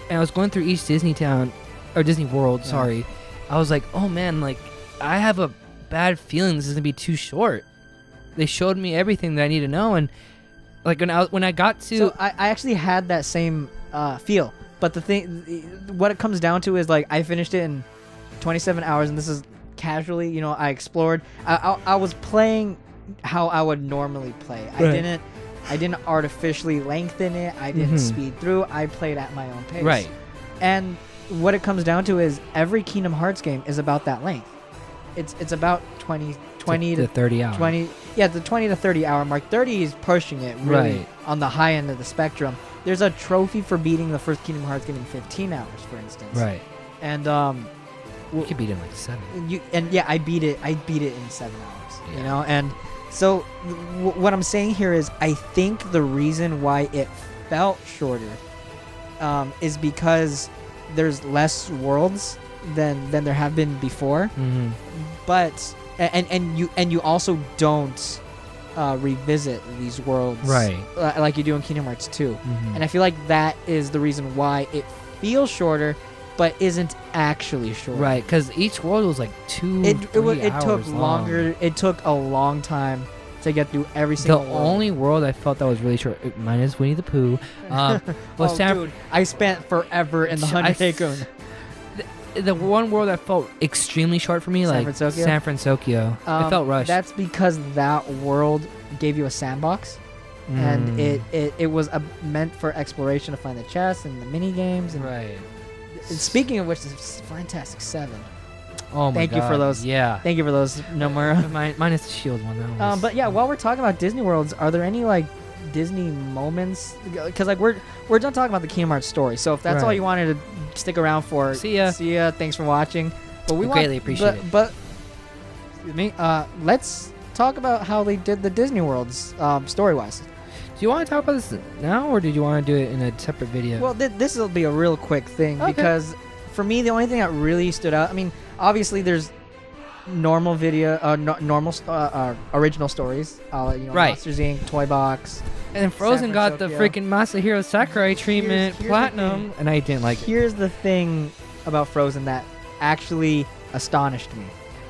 and I was going through each Disney town, or Disney World, sorry, I was like, oh man, like I have a bad feeling this is gonna be too short. They showed me everything that I need to know, and like when I got to, so I actually had that same feel. But the thing, what it comes down to is like I finished it in 27 hours, and this is casually, you know, I explored. I was playing how I would normally play. Right. I didn't artificially lengthen it. I didn't speed through. I played at my own pace. Right. And what it comes down to is every Kingdom Hearts game is about that length. It's about 20 to 30 hours. 20, yeah, the 20 to 30 hour mark. 30 is pushing it really Right. on the high end of the spectrum. There's a trophy for beating the first Kingdom Hearts game in 15 hours, for instance. Right. And You could beat it in like 7. I beat it in 7 hours. Yeah. You know, and so what I'm saying here is I think the reason why it felt shorter is because there's less worlds than there have been before. But and you also don't revisit these worlds Right. Like you do in Kingdom Hearts 2. And I feel like that is the reason why it feels shorter but isn't actually short. Right, because each world was like 2 It 3 took hours longer. long. It took a long time to get through every single The world. only world I felt that was really short, minus Winnie the Pooh, was dude, I spent forever in the Honey Tycoon. The one world that felt extremely short for me, San like Francisco? San Francisco. It felt rushed. That's because that world gave you a sandbox, and it was meant for exploration to find the chests and the mini games. And right. Speaking of which, this Fantastic 7. Oh my Thank god. you for those. Yeah. Thank you for those, Nomura. Minus the shield one. That was, But yeah, while we're talking about Disney worlds, are there any like Disney moments, because like we're done talking about the Kingdom Hearts story. So if that's all Right. you wanted to stick around for, See ya. See ya. Thanks for watching. But we greatly appreciate it. But excuse me. Let's talk about how they did the Disney worlds story wise. Do you want to talk about this now, or did you want to do it in a separate video? Well, this will be a real quick thing Okay. because for me the only thing that really stood out. I mean, obviously there's normal video, original stories. Right. Monsters Inc., Toy Box. and then Frozen San got the Francisco. freaking Masahiro Sakurai treatment, here's the platinum, thing. and I didn't like it. Here's the thing about Frozen that actually astonished me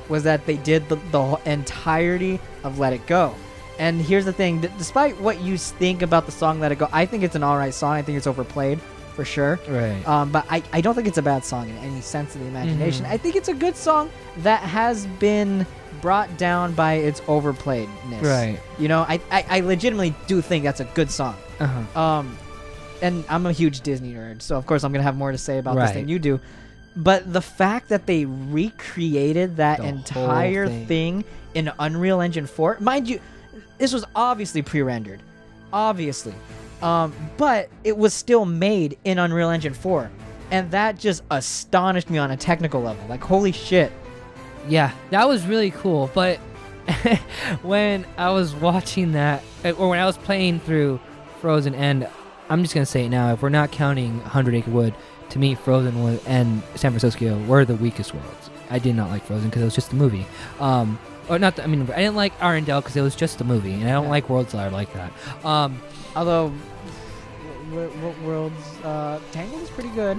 was that they did the whole entirety of Let It Go. And here's the thing, despite what you think about the song Let It Go, I think it's an alright song. I think it's overplayed for sure. Right. But I don't think it's a bad song in any sense of the imagination. Mhm. I think it's a good song that has been brought down by its overplayedness. Right. You know, I legitimately do think that's a good song. Uh-huh. And I'm a huge Disney nerd, so of course I'm gonna have more to say about this Right. than you do. But the fact that they recreated that The entire whole thing in Unreal Engine 4, mind you, this was obviously pre-rendered, obviously, but it was still made in Unreal Engine 4, and that just astonished me on a technical level. Like, holy shit! Yeah, that was really cool. But when I was watching that, or when I was playing through Frozen, and I'm just gonna say it now, if we're not counting 100 Acre Wood, to me, Frozen and San Francisco were the weakest worlds. I did not like Frozen because it was just a movie. Or not. I didn't like Arendelle because it was just a movie, and I don't like worlds that are like that. Although, Worlds Tangled is pretty good.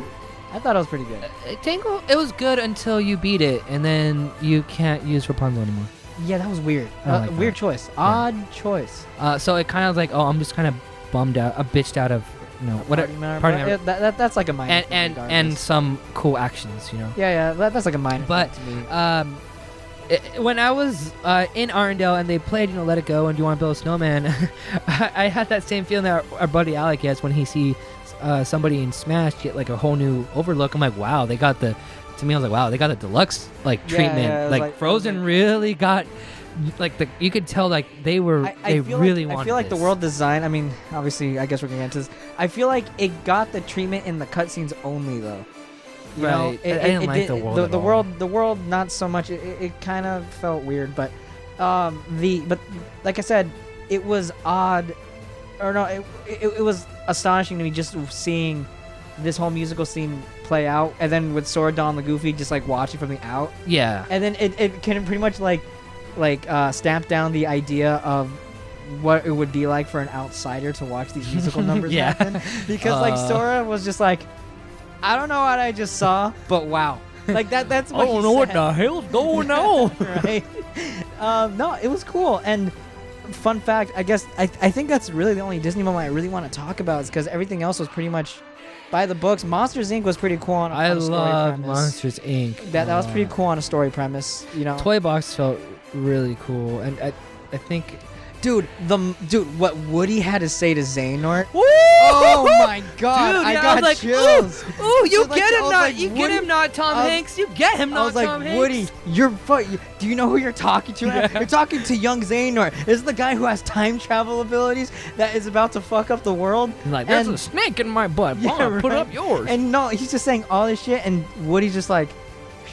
I thought it was pretty good. Tangle, it was good until you beat it, and then you can't use Rapunzel anymore. Yeah, that was weird. I don't like Weird that. choice. Odd choice. So it kind of like, I'm just kind of bummed out, bitched out of, whatever. Party member. member. That's like a minor. And thing, and regardless. some cool actions, yeah, that's like a minor. But thing to me. when I was in Arendelle and they played, Let It Go and Do You Want to Build a Snowman, I had that same feeling that our buddy Alec gets when he sees somebody in Smash get like a whole new overlook. I'm like, wow, they got the. To me, I was like, wow, they got the deluxe treatment. yeah, like Frozen really got. Like you could tell, like they were, they really wanted. I feel like the this. world design. I mean, obviously, I guess we're gonna get into this. I feel like it got the treatment in the cutscenes only, though. You know, Right. I didn't like the world. The world, the world, not so much. It kind of felt weird, but but like I said, it was odd, or no, it was astonishing to me just seeing this whole musical scene play out, and then with Sora, Dawn, and Goofy just like watching from the out, Yeah. and then it can pretty much stamp down the idea of what it would be like for an outsider to watch these musical numbers Yeah. happen, because Sora was just like, I don't know what I just saw, but wow. Like that's what he said. hell's going on. Right? No, it was cool. And fun fact, I guess I think that's really the only Disney moment I really want to talk about, is because everything else was pretty much by the books. Monsters Inc. was pretty cool on I a story love premise. Monsters Inc. That was pretty cool on a story premise, Toy Box felt really cool, and I think. Dude, what Woody had to say to Xehanort. Woo! Oh my god, Dude, I yeah, got was like, chills. Ooh, you I was like- get I him was not, like, you get Woody- him not Tom I was- Hanks, you get him I not was like, Tom Hanks. Woody, do you know who you're talking to? Man? Yeah. You're talking to young Xehanort. This is the guy who has time travel abilities that is about to fuck up the world. He's like, there's And- a snake in my butt. Yeah, Mom, put right. up yours. And no, he's just saying all this shit, and Woody's just like,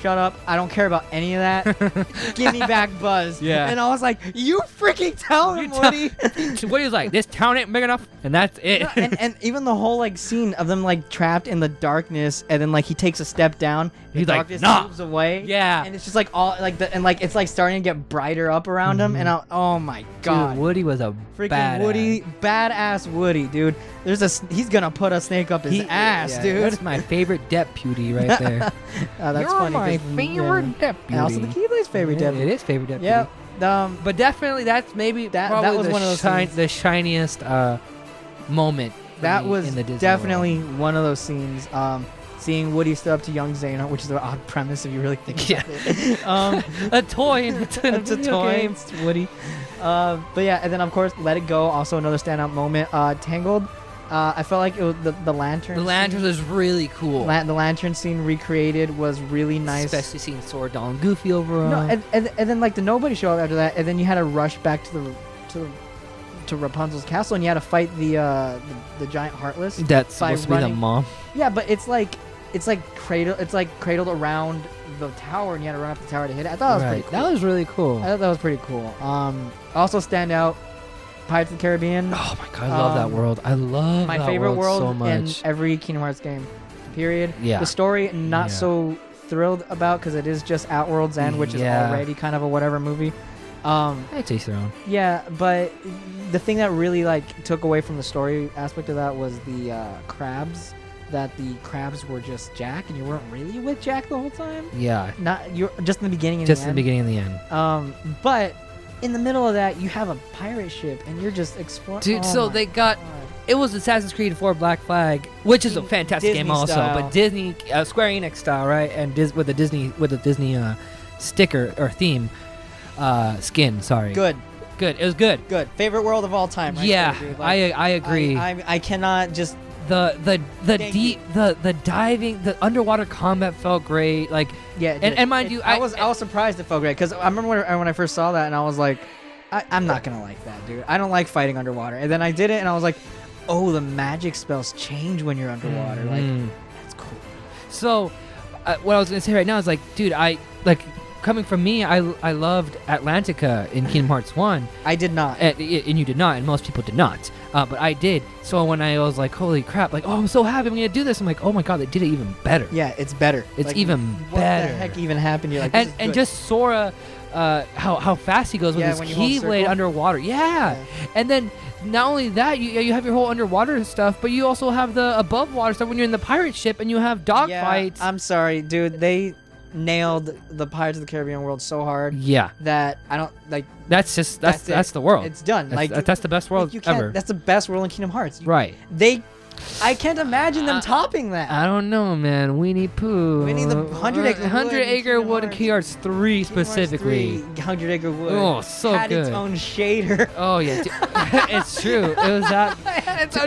shut up. I don't care about any of that. Give me back Buzz. Yeah. And I was like, you freaking tell him, You Woody. Woody's like, this town ain't big enough, and that's it. No, and even the whole scene of them trapped in the darkness, and then he takes a step down, the He's like, darkness "Nah." moves away. Yeah. And it's just all it's starting to get brighter up around him, and oh my god. Dude, Woody was a Freaking badass. Woody, badass Woody, dude. He's gonna put a snake up his ass, yeah, dude. That's my favorite deputy right there. That's You're funny. my 'cause, favorite yeah. deputy. And also the Keyblade's favorite deputy. It is favorite deputy. Yeah. But definitely, that's maybe That probably was the, one of those scenes. the shiniest moment. For That me was in the Disney definitely world. one of those scenes. Seeing Woody stood up to young Xehanort, which is an odd premise if you really think about it. A toy in a It's a video toy. game. It's Woody. But yeah, and then of course, Let It Go, also another standout moment. Tangled. I felt like it was the lantern. The lanterns was really cool. The lantern scene recreated was really nice. Especially seeing Sora, Dawn, and Goofy over. No, and then the nobody show up after that, and then you had to rush back to the to Rapunzel's castle, and you had to fight the giant Heartless. That's by supposed to be the running- mom. Yeah, but it's like cradled around the tower, and you had to run up the tower to hit it. I thought that was pretty cool. That was really cool. I thought that was pretty cool. Also stand out, Pirates of the Caribbean. Oh my god, I love that world. I love My that favorite world so in much. every Kingdom Hearts game. Period. Yeah. The story, not Yeah. so thrilled about because it is just Outworld's End, which is Yeah. already kind of a whatever movie. I taste their own. Yeah, but the thing that really like took away from the story aspect of that was the crabs. That the crabs were just Jack, and you weren't really with Jack the whole time. Yeah. Not you're just in the beginning and Just the in the end. beginning and the end. But in the middle of that, you have a pirate ship, and you're just exploring. Dude, oh so my they got. God. It was Assassin's Creed 4 Black Flag, which is a fantastic Disney game also, style. but Disney, Square Enix style, right? And with the Disney sticker or theme, skin. Sorry. Good. It was good. Good. Favorite world of all time, right? Yeah, there, dude. Like, I agree. I cannot just. the Thank deep the diving, the underwater combat felt great. Like Yeah. and mind you, I was surprised it felt great because I remember when I first saw that and I was like, I'm not gonna like that, dude. I don't like fighting underwater. And then I did it and I was like, oh, the magic spells change when you're underwater. Like that's cool. So, what I was gonna say right now is like, dude, I like coming from me. I loved Atlantica in Kingdom Hearts 1. I did not. And you did not, and most people did not. But I did. So when I was like, holy crap, like, oh, I'm so happy I'm going to do this. I'm like, oh my god, they did it even better. Yeah, it's better. It's like, even what better. What the heck even happened? You're like, this is And good. just Sora, how fast he goes with Yeah, his when you hold Keyblade circle. underwater. Yeah. And then not only that, you have your whole underwater stuff, but you also have the above water stuff when you're in the pirate ship and you have dogfights. I'm sorry, dude. They nailed the Pirates of the Caribbean world so hard Yeah. that I don't like. That's it. the world. It's done. That's the best world you can't, ever. That's the best world in Kingdom Hearts. Right. I can't imagine them topping that. I don't know, man. Winnie Pooh. Winnie the 100 Acre Wood 100 in Acre Kingdom Wood in Hearts. Key Arts 3 Kingdom Hearts specifically. 3, 100 Acre Wood. Oh, so had its good. own shader. Oh yeah, it's true. It was that.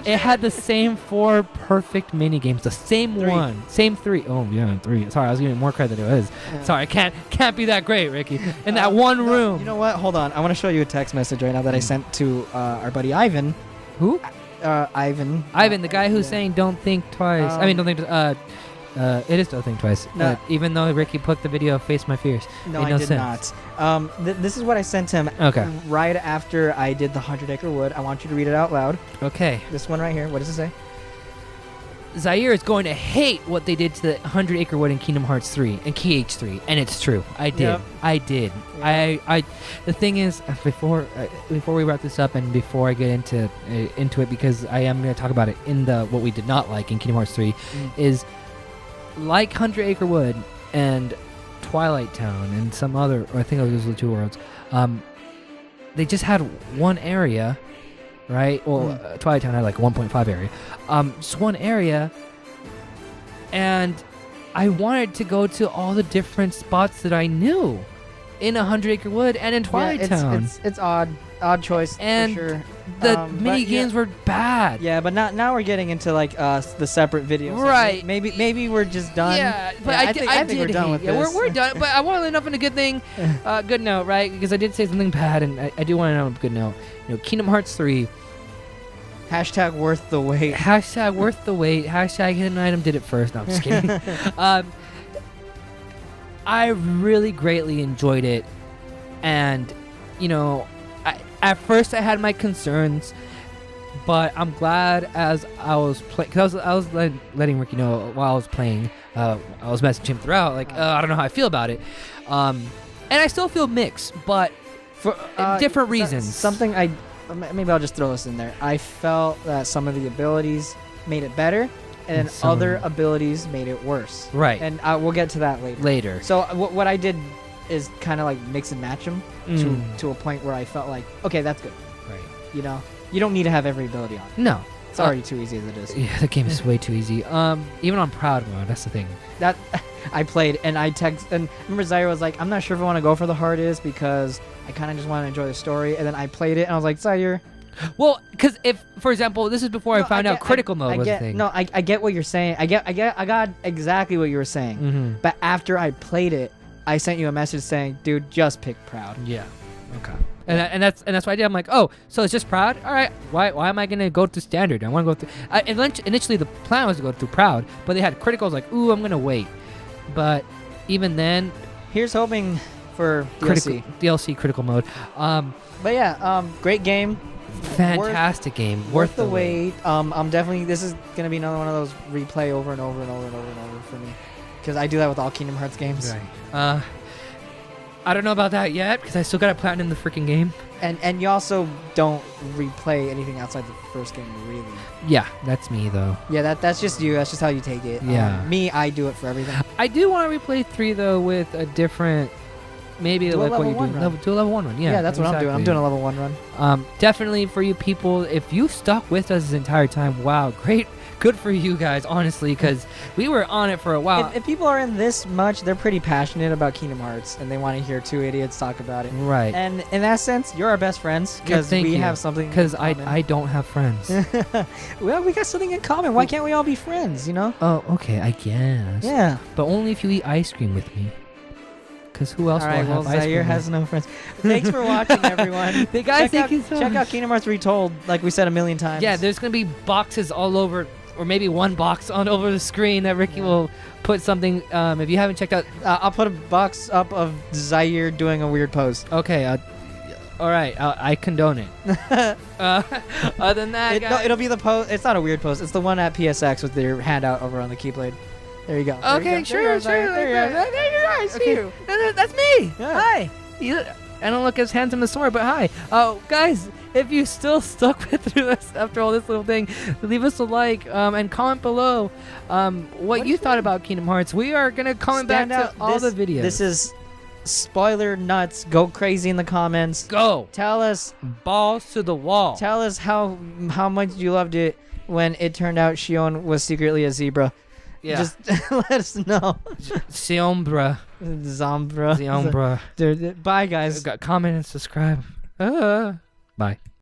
It had the same 4 perfect mini games, the same 3. one, same 3. Oh yeah, 3. Sorry, I was giving more credit than it is. Yeah. Sorry, I can't be that great, Ricky. In that one room. You know what? Hold on. I want to show you a text message right now that I sent to our buddy Ivan. Who? Ivan. Ivan, the guy who's yeah. saying "Don't think twice." I mean, don't think. It is "Don't think twice." No. Even though Ricky put the video "Face My Fears." No, Made I no did sense. not. This is what I sent him. Okay. Right after I did the 100 Acre Wood. I want you to read it out loud. Okay. This one right here. What does it say? Zaire is going to hate what they did to the 100 Acre Wood in Kingdom Hearts 3 and KH3, and it's true. I did. Yep. I did. Yeah. The thing is, before we wrap this up and before I get into it, because I am going to talk about it in the what we did not like in Kingdom Hearts 3, is like 100 Acre Wood and Twilight Town and some other, or I think those were the 2 worlds. They just had one area. Right? Well, Twilight Town had like 1.5 area. Just one area. And I wanted to go to all the different spots that I knew in 100 Acre Wood and in Twilight Town. It's odd choice And for sure. The mini games were bad. Yeah, but now we're getting into like the separate videos. Right. Maybe we're just done. Yeah, but Yeah, I think did we're done hate. with Yeah, this. we're done. But I want to end up in a good thing, good note, right? Because I did say something bad, and I do want to end on a good note. Kingdom Hearts 3. Hashtag worth the wait. Hashtag worth the wait. Hashtag hidden item did it first. No, I'm just kidding. I really greatly enjoyed it, and at first I had my concerns, but I'm glad as I was playing, because I was letting Ricky know while I was playing. I was messaging him throughout, like I don't know how I feel about it, and I still feel mixed, but for different reasons. Maybe I'll just throw this in there. I felt that some of the abilities made it better, and some- other abilities made it worse. Right. And we'll get to that later. So what I did is kind of like mix and match them to a point where I felt like, okay, that's good. Right. You don't need to have every ability on. No. It's already too easy as it is. Yeah, the game is way too easy. Even on Proud Mode, that's the thing. That I played and I text and remember Zaire was like, I'm not sure if I want to go for the hardest because I kind of just want to enjoy the story. And then I played it and I was like, Zaire. Well, because if, for example, this is before I found out critical mode was a thing. No, I get what you're saying. I got exactly what you were saying. Mm-hmm. But after I played it, I sent you a message saying, dude, just pick Proud. Yeah. Okay. And that's what I did. I'm like, oh, so it's just proud. All right. Why am I gonna go through standard? I want to go through. Initially, the plan was to go through proud, but they had critical. I was like, ooh, I'm gonna wait. But even then, here's hoping for DLC critical mode. But yeah, great game. Fantastic game. Worth the wait. I'm definitely. This is gonna be another one of those replay over and over and over and over and over for me, because I do that with all Kingdom Hearts games. Right. I don't know about that yet because I still got to platinum the freaking game. And you also don't replay anything outside the first game, really. Yeah, that's me though. Yeah, that's just you. That's just how you take it. Yeah. Me, I do it for everything. I do want to replay 3 though with a different, maybe do like what you do. Do a level 1 run. Yeah, that's what I'm doing. I'm doing a level 1 run. Definitely for you people, if you stuck with us this entire time, wow, great. Good for you guys, honestly, because we were on it for a while. If people are in this much, they're pretty passionate about Kingdom Hearts, and they want to hear 2 idiots talk about it. Right. And in that sense, you're our best friends, because we have something because I don't have friends. Well, we got something in common. Why can't we all be friends, you know? Oh, okay, I guess. Yeah. But only if you eat ice cream with me. Because who else will have ice cream? Zaire has no friends. Thanks for watching, everyone. Guys, check out Kingdom Hearts Retold, like we said a million times. Yeah, there's going to be boxes all over, or maybe one box on over the screen that Ricky will put something. If you haven't checked out, I'll put a box up of Zaire doing a weird pose. Okay. All right. I condone it. Other than that, guys, it'll be the pose. It's not a weird pose. It's the one at PSX with your hand out over on the Keyblade. There you go. Okay, sure. There you go. I see you. No, that's me. Yeah. Hi. I don't look as handsome as Sora, but hi. Oh, guys, if you still stuck with through this after all this little thing, leave us a like and comment below what you thought about Kingdom Hearts. We are going to comment back to all the videos. This is spoiler nuts. Go crazy in the comments. Go. Tell us. Balls to the wall. Tell us how much you loved it when it turned out Shion was secretly a zebra. Yeah. Just let us know. Ziombra. Zombra. Ziombra. Bye, guys. Comment and subscribe. Bye.